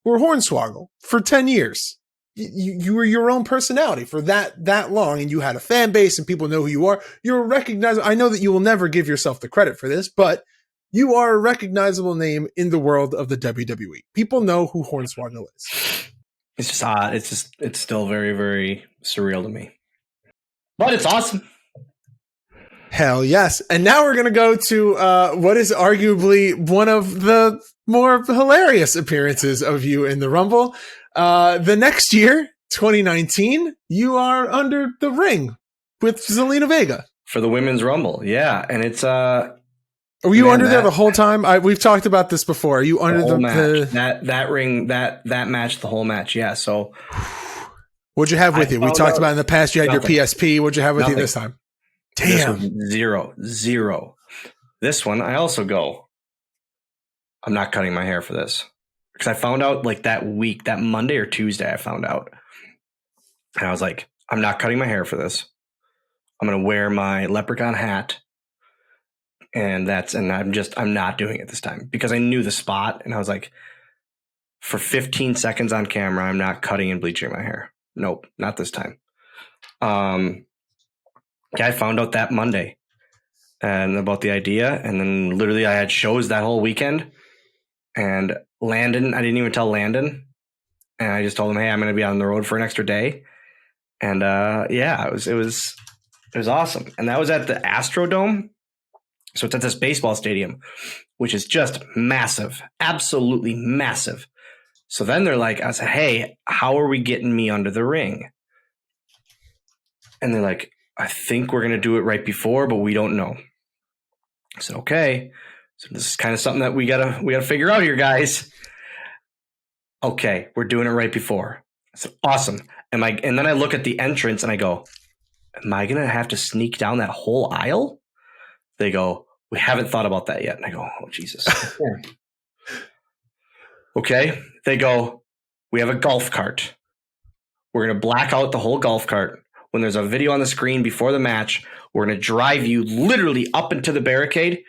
we're Hornswoggle for 10 years. You were your own personality for that long, and you had a fan base and people know who you are. You're a recognizable. I know that you will never give yourself the credit for this, but you are a recognizable name in the world of the WWE. People know who Hornswoggle is. It's just odd. It's still very, very surreal to me, but it's awesome. Hell yes. And now we're going to go to what is arguably one of the more hilarious appearances of you in the Rumble. The next year, 2019, you are under the ring with Zelina Vega. For the Women's Rumble, yeah. And it's... Were you under there the whole time? We've talked about this before. Are you under the match? That ring, that match, the whole match, yeah. So... What'd you have with you? We talked about in the past, you had Nothing. your PSP. What'd you have with you this time? Damn. This zero. This one, I also go, I'm not cutting my hair for this because I found out like that week, that Monday or Tuesday, I found out. And I was like, I'm not cutting my hair for this. I'm going to wear my leprechaun hat. And I'm not doing it this time because I knew the spot. And I was like, for 15 seconds on camera, I'm not cutting and bleaching my hair. Nope, not this time. I found out that Monday and about the idea. And then literally I had shows that whole weekend. And Landon, I didn't even tell Landon. And I just told him, hey, I'm going to be on the road for an extra day. And it was awesome. And that was at the Astrodome. So it's at this baseball stadium, which is just massive, absolutely massive. So then they're like, I said, hey, how are we getting me under the ring? And they're like, I think we're going to do it right before, but we don't know. I said, okay. So this is kind of something that we gotta figure out here, guys. Okay, we're doing it right before. I said, awesome. And then I look at the entrance and I go, am I going to have to sneak down that whole aisle? They go, we haven't thought about that yet. And I go, oh, Jesus. Okay. They go, we have a golf cart. We're going to black out the whole golf cart. When there's a video on the screen before the match, we're going to drive you literally up into the barricade,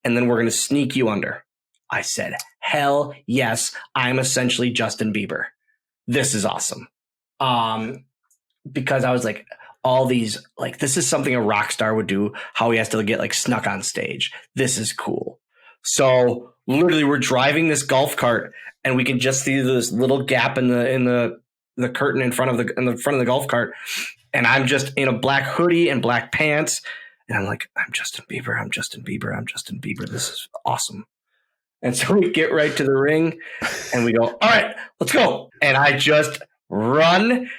and then we're going to sneak you under. I said, hell yes. I'm essentially Justin Bieber. This is awesome. Because I was like, all these, like, this is something a rock star would do, how he has to get like snuck on stage. This is cool. So literally we're driving this golf cart and we can just see this little gap in the curtain in front of the golf cart. And I'm just in a black hoodie and black pants. And I'm like, I'm Justin Bieber. I'm Justin Bieber. I'm Justin Bieber. This is awesome. And so we get right to the ring and we go, all right, let's go. And I just run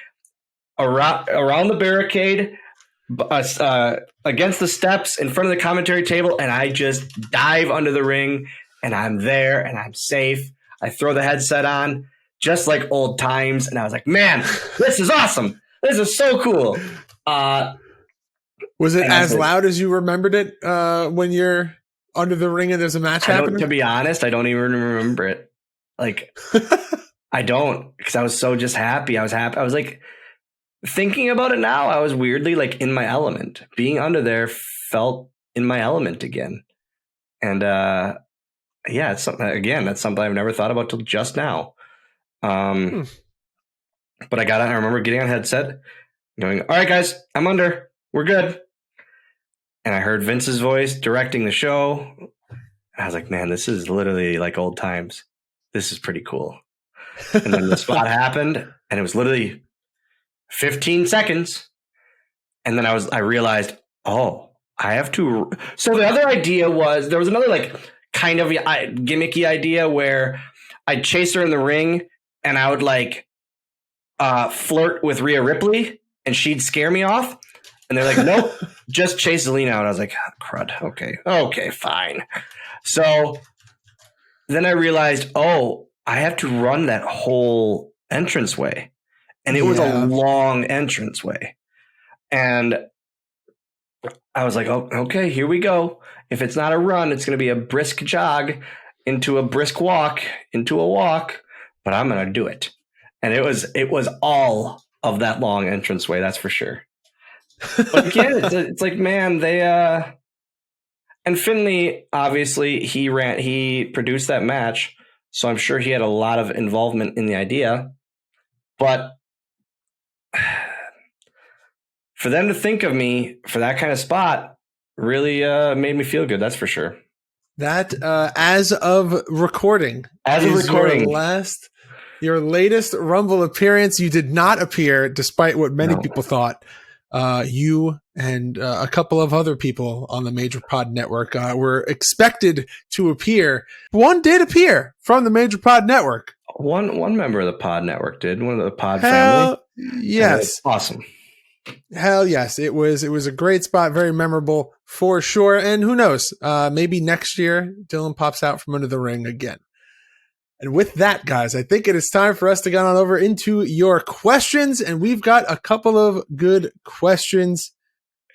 around the barricade, against the steps in front of the commentary table, and I just dive under the ring, and I'm there, and I'm safe. I throw the headset on, just like old times, and I was like, man, this is awesome. This is so cool. Was it as loud as you remembered it when you're under the ring and there's a match happening? To be honest, I don't even remember it. Like, I don't, because I was so just happy. I was happy. I was like, thinking about it now, I was weirdly like in my element. Being under there felt in my element again. And it's something, again, that's something I've never thought about till just now. But I remember getting on a headset, going, all right, guys, I'm under. We're good. And I heard Vince's voice directing the show. And I was like, man, this is literally like old times. This is pretty cool. And then the spot happened, and it was literally 15 seconds. And then I realized, oh, I have to. So the other idea was, there was another like kind of gimmicky idea where I'd chase her in the ring and I would like flirt with Rhea Ripley and she'd scare me off. And they're like, nope, just chase Zelina out. I was like, oh, crud. Okay, fine. So then I realized, oh, I have to run that whole entranceway. And it was a long entranceway. And I was like, oh, okay, here we go. If it's not a run, it's going to be a brisk jog into a brisk walk, into a walk, but I'm going to do it. And it was all of that long entranceway, that's for sure. But again, it's like, man, they and Finley, obviously he produced that match, so I'm sure he had a lot of involvement in the idea. But for them to think of me for that kind of spot really made me feel good. That's for sure. That as of recording, your latest Rumble appearance. You did not appear, despite what many people thought. You and a couple of other people on the Major Pod Network were expected to appear. One did appear from the Major Pod Network. One member of the Pod Network did. One of the Pod family. Yes, awesome. Hell yes, it was a great spot, very memorable for sure. And who knows, maybe next year Dylan pops out from under the ring again. And with that, guys, I think it is time for us to get on over into your questions. And we've got a couple of good questions.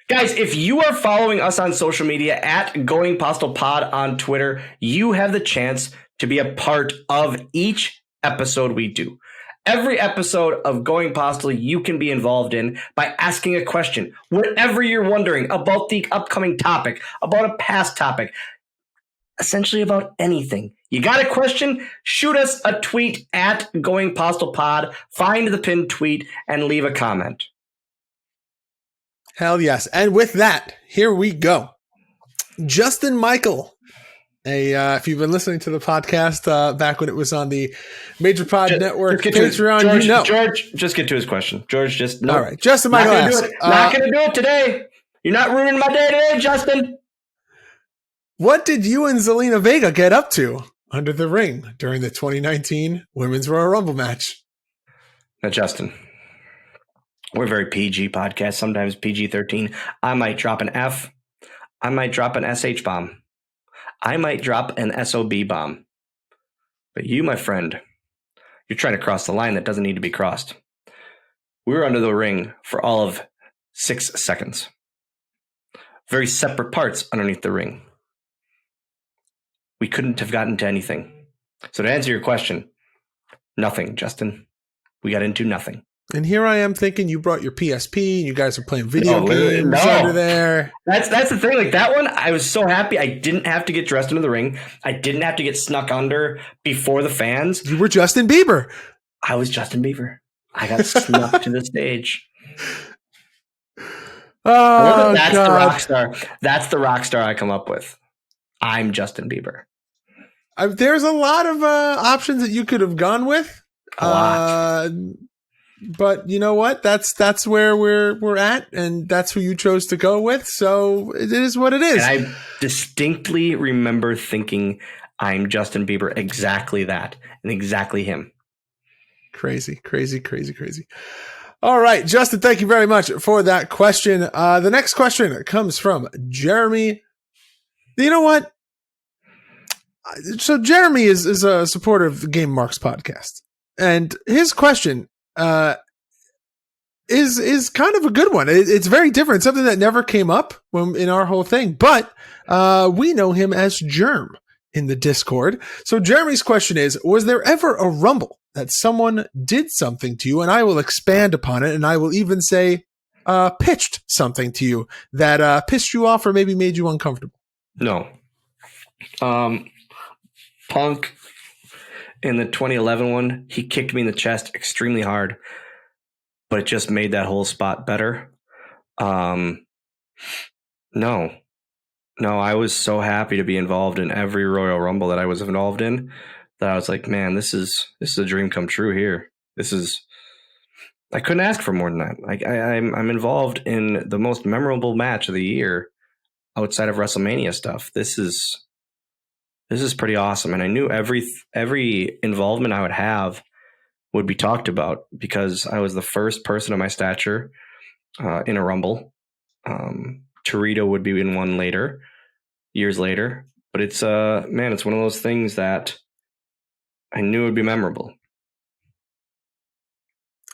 Guys, if you are following us on social media at Going Postl Pod on Twitter, you have the chance to be a part of each episode we do. Every episode of Going Postl you can be involved in by asking a question. Whatever you're wondering about the upcoming topic, about a past topic, essentially about anything. You got a question? Shoot us a tweet at Going Postl Pod, find the pinned tweet, and leave a comment. Hell yes. And with that, here we go. Justin Michael. If you've been listening to the podcast back when it was on the Major Pod Network Patreon, George, just get to his question. George, just no. All right, Justin Michael asks, not going to do it today. You're not ruining my day today, Justin. What did you and Zelina Vega get up to under the ring during the 2019 Women's Royal Rumble match? Now, Justin, we're a very PG podcast, sometimes PG-13. I might drop an F. I might drop an SH bomb. I might drop an SOB bomb. But you, my friend, you're trying to cross the line that doesn't need to be crossed. We were under the ring for all of 6 seconds. Very separate parts underneath the ring. We couldn't have gotten to anything. So to answer your question, nothing, Justin. We got into nothing. And here I am thinking you brought your PSP and you guys are playing video games under there. That's the thing. Like that one, I was so happy I didn't have to get dressed into the ring. I didn't have to get snuck under before the fans. You were Justin Bieber. I was Justin Bieber. I got snuck to the stage. Oh, that's God. The rock star. That's the rock star I come up with. I'm Justin Bieber. There's a lot of options that you could have gone with. A lot. But you know what? That's where we're at, and that's who you chose to go with. So it is what it is. And I distinctly remember thinking, I'm Justin Bieber, exactly that, and exactly him. Crazy. All right, Justin, thank you very much for that question. The next question comes from Jeremy. You know what? So Jeremy is a supporter of the Game Marks podcast, and his question is kind of a good one. It's very different, something that never came up in our whole thing, but we know him as Germ in the Discord. So Jeremy's question is, was there ever a Rumble that someone did something to you? And I will expand upon it, and I will even say pitched something to you that pissed you off or maybe made you uncomfortable. No. Punk in the 2011 one, he kicked me in the chest extremely hard, but it just made that whole spot better. No, I was so happy to be involved in every Royal Rumble that I was involved in that I was like, man, this is a dream come true here. I couldn't ask for more than that. Like I'm involved in the most memorable match of the year outside of WrestleMania stuff. This is pretty awesome. And I knew every involvement I would have would be talked about because I was the first person of my stature in a Rumble. Torito would be in one years later. But it's it's one of those things that I knew would be memorable.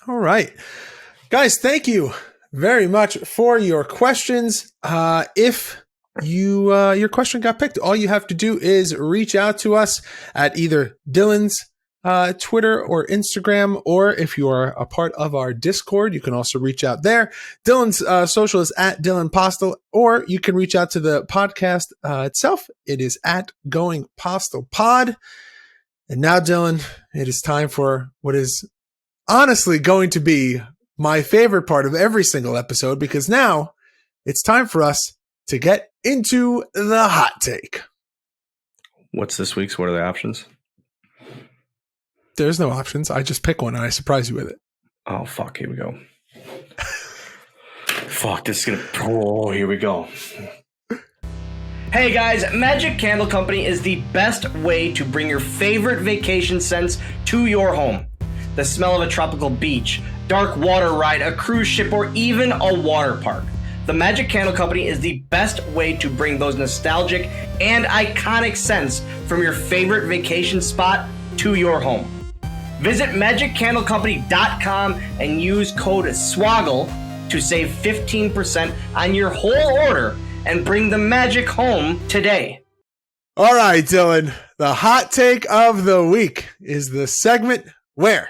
All right. Guys, thank you very much for your questions. If your question got picked, all you have to do is reach out to us at either Dylan's Twitter or Instagram, or if you are a part of our Discord, you can also reach out there. Dylan's social is at Dylan Postl, or you can reach out to the podcast itself. It is at Going Postl Pod. And now, Dylan, it is time for what is honestly going to be my favorite part of every single episode, because now it's time for us to get into the hot take. What's this week's? What are the options? There's no options. I just pick one and I surprise you with it. Oh, fuck. Here we go. Fuck, this is going to... Oh, here we go. Hey guys, Magic Candle Company is the best way to bring your favorite vacation scents to your home. The smell of a tropical beach, dark water ride, a cruise ship, or even a water park. The Magic Candle Company is the best way to bring those nostalgic and iconic scents from your favorite vacation spot to your home. Visit MagicCandleCompany.com and use code SWOGGLE to save 15% on your whole order and bring the magic home today. All right, Dylan. The hot take of the week is the segment where,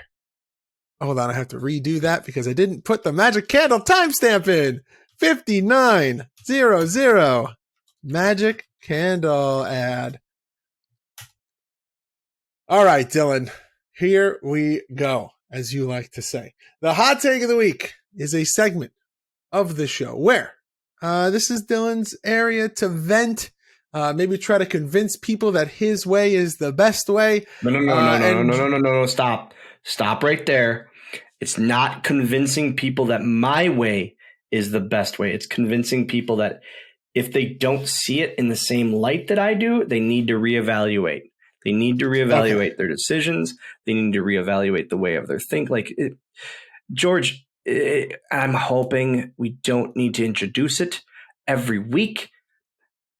hold on, I have to redo that because I didn't put the magic candle timestamp in. 5900 magic candle ad. All right, Dylan, here we go, as you like to say. The hot take of the week is a segment of the show where this is Dylan's area to vent, maybe try to convince people that his way is the best way. No. Stop right there. It's not convincing people that my way is the best way. It's convincing people that if they don't see it in the same light that I do, they need to reevaluate. They need to reevaluate their decisions. They need to reevaluate the way of their think. George, I'm hoping we don't need to introduce it every week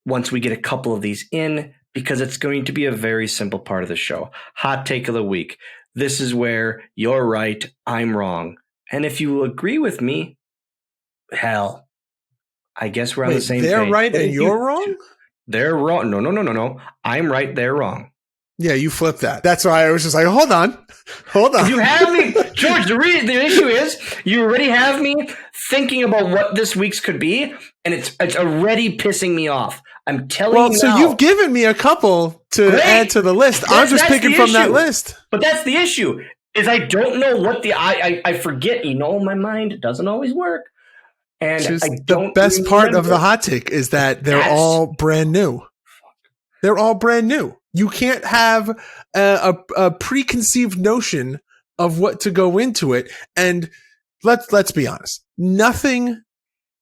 once we get a couple of these in, because it's going to be a very simple part of the show. Hot take of the week. This is where you're right, I'm wrong. And if you agree with me, hell, I guess we're on the same page. They're right and you're wrong? They're wrong. No. I'm right, they're wrong. Yeah, you flipped that. That's why I was just like, hold on. You have me, George. The issue is you already have me thinking about what this week's could be, and it's already pissing me off. I'm telling you. Well, so you've given me a couple to add to the list. I'm just picking from that list. But that's the issue. Is I don't know what I forget. My mind doesn't always work. And the best part of the hot take is that they're all brand new. They're all brand new. You can't have a preconceived notion of what to go into it. And let's be honest. Nothing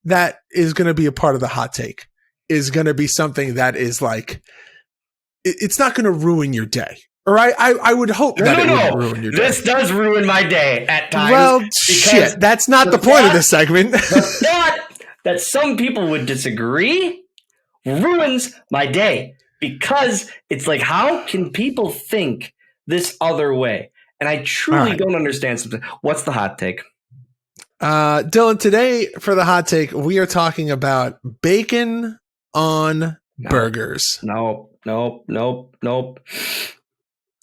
that is going to be a part of the hot take is going to be something that is like, it's not going to ruin your day. Or I would hope that it wouldn't ruin your day. This does ruin my day at times. Well, shit. That's not the point of this segment. The thought that some people would disagree ruins my day. Because it's like, how can people think this other way? And I truly don't understand something. What's the hot take? Dylan, today for the hot take, we are talking about bacon on burgers. Nope.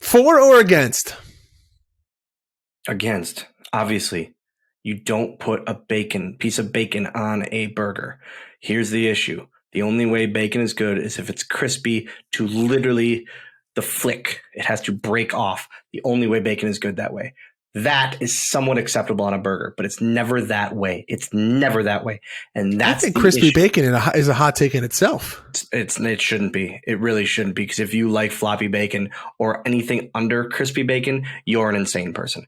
For or against? Against. Obviously, you don't put a piece of bacon on a burger. Here's the issue. The only way bacon is good is if it's crispy to literally the flick. It has to break off. The only way bacon is good that way. That is somewhat acceptable on a burger, but it's never that way. It's never that way. And that's I think crispy bacon is a hot take in itself. It shouldn't be. It really shouldn't be, because if you like floppy bacon or anything under crispy bacon, you're an insane person.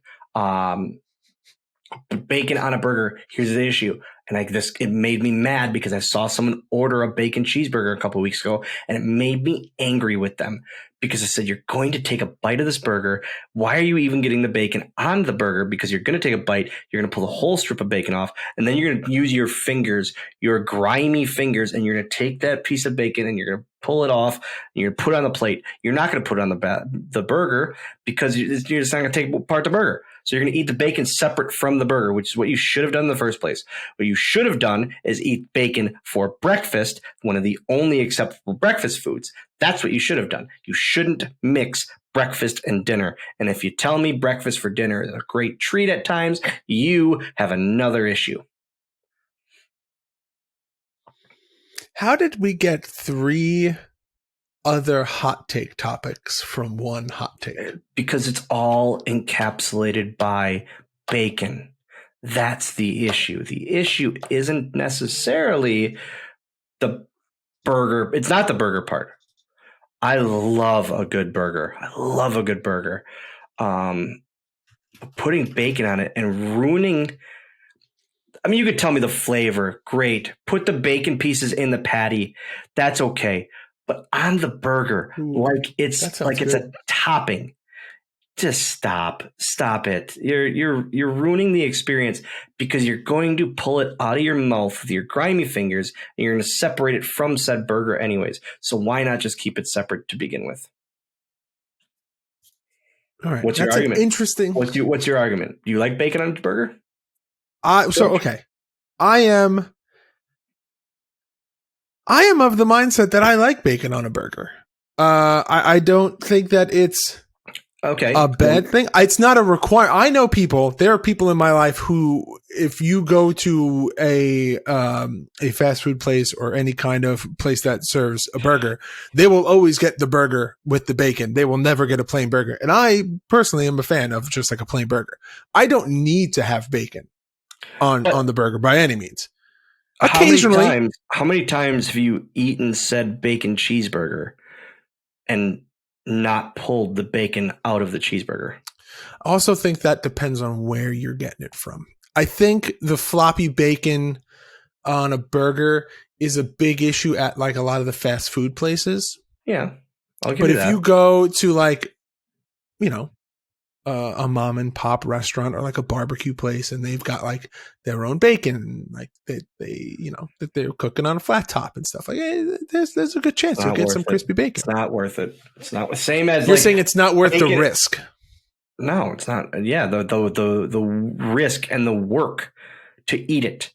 Bacon on a burger, here's the issue. And it made me mad because I saw someone order a bacon cheeseburger a couple of weeks ago, and it made me angry with them because I said, you're going to take a bite of this burger. Why are you even getting the bacon on the burger? Because you're going to take a bite, you're going to pull the whole strip of bacon off, and then you're going to use your fingers, your grimy fingers, and you're going to take that piece of bacon and you're going to pull it off and you're going to put it on the plate. You're not going to put it on the burger because you're just not going to take apart the burger. So you're going to eat the bacon separate from the burger, which is what you should have done in the first place. What you should have done is eat bacon for breakfast, one of the only acceptable breakfast foods. That's what you should have done. You shouldn't mix breakfast and dinner. And if you tell me breakfast for dinner is a great treat at times, you have another issue. How did we get 3 other hot take topics from one hot take? Because it's all encapsulated by bacon. That's the issue. The issue isn't necessarily the burger. It's not the burger part. I love a good burger. Putting bacon on it and ruining. I mean, you could tell me the flavor. Great. Put the bacon pieces in the patty. That's okay. But on the burger, like it's a topping. Just stop it. You're ruining the experience because you're going to pull it out of your mouth with your grimy fingers and you're going to separate it from said burger anyways. So why not just keep it separate to begin with? All right. What's your argument? Interesting. What's your argument? Do you like bacon on a burger? Okay. I am of the mindset that I like bacon on a burger. I don't think that it's a bad thing. It's not a require. I know people. There are people in my life who, if you go to a fast food place or any kind of place that serves a burger, they will always get the burger with the bacon. They will never get a plain burger. And I personally am a fan of just like a plain burger. I don't need to have bacon on the burger by any means. Occasionally, how many times have you eaten said bacon cheeseburger and not pulled the bacon out of the cheeseburger? I also think that depends on where you're getting it from. I think the floppy bacon on a burger is a big issue at like a lot of the fast food places. Yeah. But if you go to like, you know, a mom and pop restaurant or like a barbecue place and they've got like their own bacon, like they you know, that they're cooking on a flat top and stuff, like there's a good chance you'll get some crispy bacon. It's not worth it. It's not the same as you're saying it's not worth bacon. The risk. No, it's not. Yeah, the risk and the work to eat it.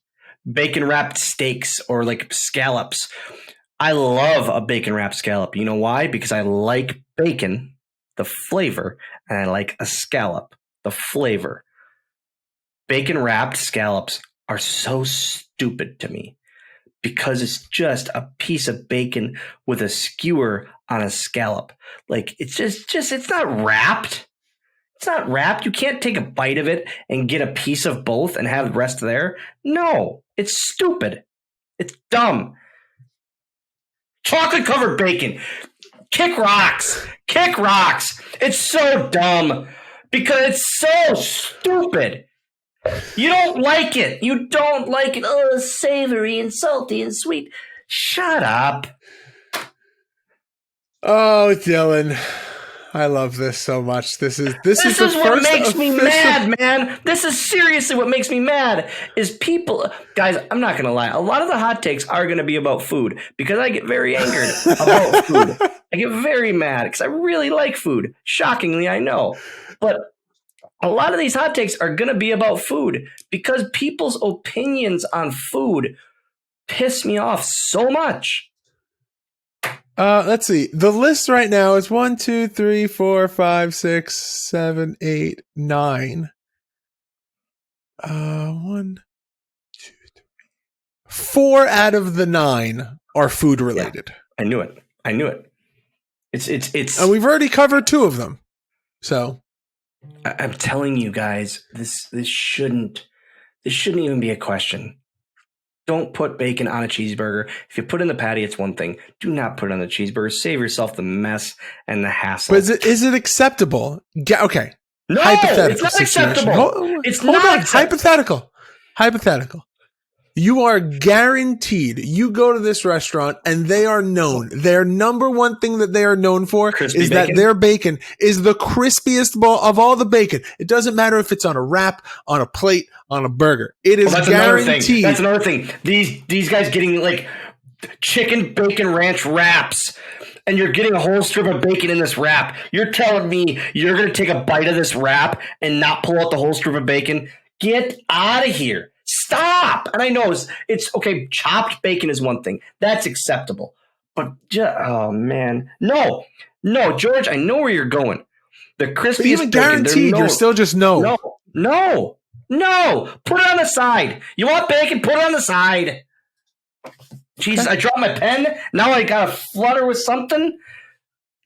Bacon wrapped steaks or like scallops. I love a bacon wrapped scallop. You know why? Because I like bacon, the flavor, and I like a scallop, the flavor. Bacon wrapped scallops are so stupid to me because it's just a piece of bacon with a skewer on a scallop. Like it's just it's not wrapped. It's not wrapped. You can't take a bite of it and get a piece of both and have the rest there. No, it's stupid. It's dumb. Chocolate covered bacon. Kick rocks. Kick rocks. It's so dumb because it's so stupid. You don't like it. You don't like it. Oh, it's savory and salty and sweet. Shut up. Oh, Dylan. I love this so much. This is what makes me mad, man. This is seriously what makes me mad is people. Guys, I'm not going to lie. A lot of the hot takes are going to be about food because I get very angered about food. I get very mad because I really like food. Shockingly, I know. But a lot of these hot takes are going to be about food because people's opinions on food piss me off so much. Let's see. The list right now is 1, 2, 3, 4, 5, 6, 7, 8, 9. 1, 2, 3. 4 out of the 9 are food related. Yeah, I knew it. It's. And we've already covered 2 of them. So I'm telling you guys, this shouldn't even be a question. Don't put bacon on a cheeseburger. If you put it in the patty, it's one thing. Do not put it on the cheeseburger. Save yourself the mess and the hassle. But is it acceptable? Okay. No, it's not acceptable. It's not acceptable. Hypothetical. You are guaranteed. You go to this restaurant and they are known. Their number one thing that they are known for is that their bacon is the crispiest ball of all the bacon. It doesn't matter if it's on a wrap, on a plate, on a burger. It is guaranteed. That's another thing. These guys getting like chicken bacon ranch wraps. And you're getting a whole strip of bacon in this wrap. You're telling me you're going to take a bite of this wrap and not pull out the whole strip of bacon? Get out of here. Stop. And I know it's okay. Chopped bacon is one thing. That's acceptable. But, oh, man. No, George, I know where you're going. The crispiest even bacon. Guaranteed, you're still just no. Put it on the side. You want bacon? Put it on the side. Jesus, I dropped my pen. Now I got to flutter with something.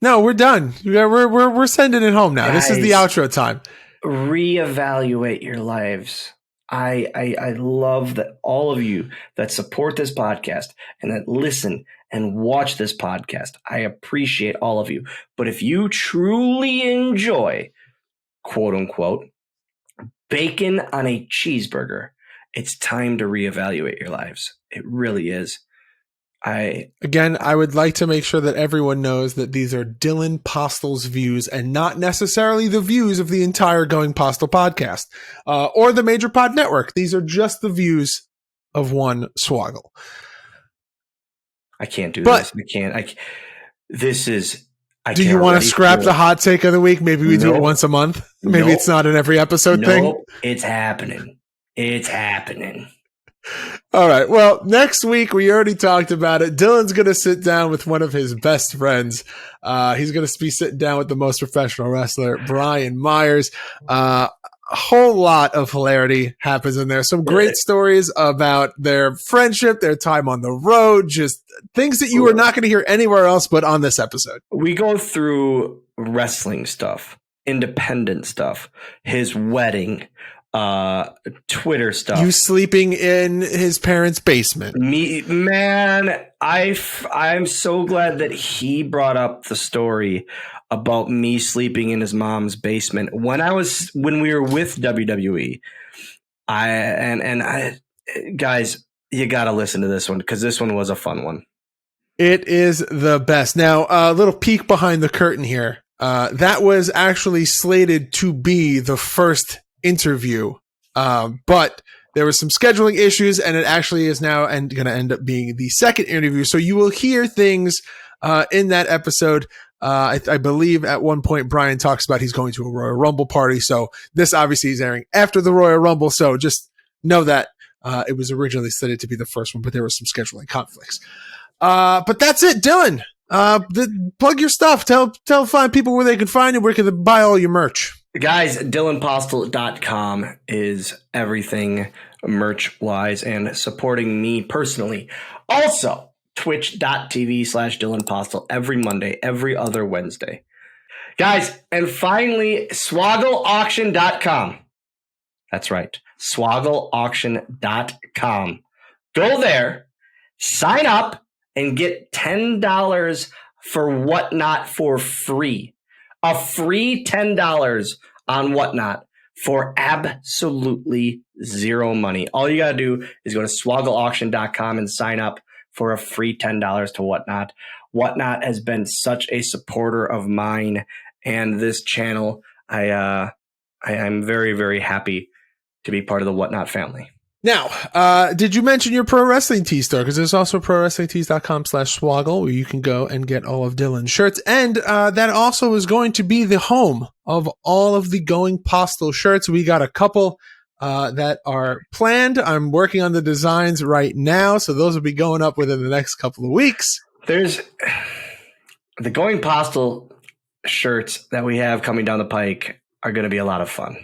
No, we're done. We're sending it home now. Guys, this is the outro time. Reevaluate your lives. I love that all of you that support this podcast and that listen and watch this podcast. I appreciate all of you. But if you truly enjoy, quote unquote, bacon on a cheeseburger, it's time to reevaluate your lives. It really is. I would like to make sure that everyone knows that these are Dylan Postl's views and not necessarily the views of the entire Going Postl podcast or the Major Pod Network. These are just the views of one Swoggle. I can't do this. Do you want to scrap the hot take of the week? Maybe we do it once a month. Maybe it's not an every episode thing. It's happening. It's happening. All right. Well, next week, we already talked about it. Dylan's going to sit down with one of his best friends. He's going to be sitting down with the most professional wrestler, Brian Myers. A whole lot of hilarity happens in there. Some great stories about their friendship, their time on the road, just things that you are not going to hear anywhere else but on this episode. We go through wrestling stuff, independent stuff, his wedding, Twitter stuff. You sleeping in his parents' basement. I'm so glad that he brought up the story about me sleeping in his mom's basement when we were with WWE. Guys, you got to listen to this one because this one was a fun one. It is the best. Now, a little peek behind the curtain here. That was actually slated to be the first interview, but there was some scheduling issues, and it actually is now going to end up being the second interview. So you will hear things in that episode. I believe at one point Brian talks about he's going to a Royal Rumble party. So this obviously is airing after the Royal Rumble. So just know that it was originally slated to be the first one, but there were some scheduling conflicts. But that's it, Dylan. Plug your stuff. Tell fine people where they can find you, where can they buy all your merch. Guys, DylanPostl.com is everything merch-wise and supporting me personally. Also, twitch.tv/DylanPostl every Monday, every other Wednesday. Guys, and finally, SwoggleAuction.com. That's right, SwoggleAuction.com. Go there, sign up, and get $10 for Whatnot for free. A free $10 on Whatnot for absolutely zero money. All you got to do is go to SwoggleAuction.com and sign up for a free $10 to Whatnot. Whatnot has been such a supporter of mine and this channel. I am very, very happy to be part of the Whatnot family. Now, did you mention your Pro Wrestling Tee store? Because there's also ProWrestlingTees.com/Swoggle where you can go and get all of Dylan's shirts. And that also is going to be the home of all of the Going Postl shirts. We got a couple that are planned. I'm working on the designs right now, so those will be going up within the next couple of weeks. There's the Going Postl shirts that we have coming down the pike are going to be a lot of fun.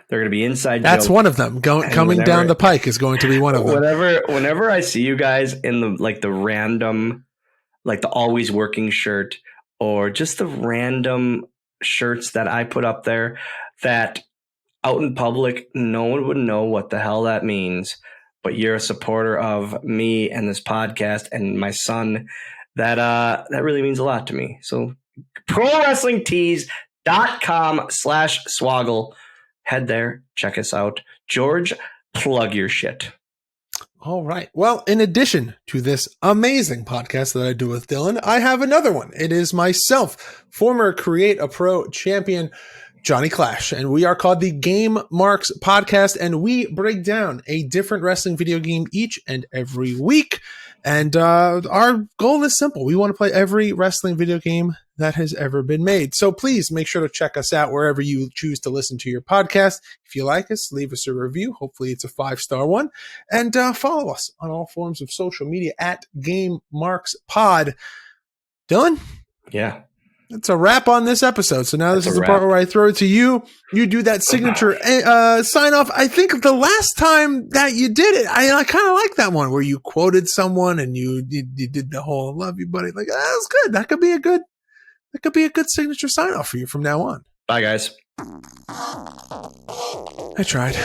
They're going to be inside That's jokes. one of them. Coming down the pike is going to be one of them. Whenever I see you guys in the random, like the always working shirt or just the random shirts that I put up there that out in public, no one would know what the hell that means, but you're a supporter of me and this podcast and my son. That really means a lot to me. So ProWrestlingTees.com/Swoggle. Head there, check us out. George, plug your shit. All right. Well, in addition to this amazing podcast that I do with Dylan, I have another one. It is myself, former Create a Pro champion, Johnny Clash, and we are called the Game Marks Podcast, and we break down a different wrestling video game each and every week. And our goal is simple. We want to play every wrestling video game that has ever been made. So please make sure to check us out wherever you choose to listen to your podcast. If you like us, leave us a review. Hopefully it's a 5-star one. And follow us on all forms of social media at Game Marks Pod. Dylan? Yeah. That's a wrap on this episode. So now this is the part where I throw it to you. You do that signature sign off. I think the last time that you did it, I kind of like that one where you quoted someone and you did the whole "love you, buddy." Like that was good. That could be a good signature sign off for you from now on. Bye, guys. I tried.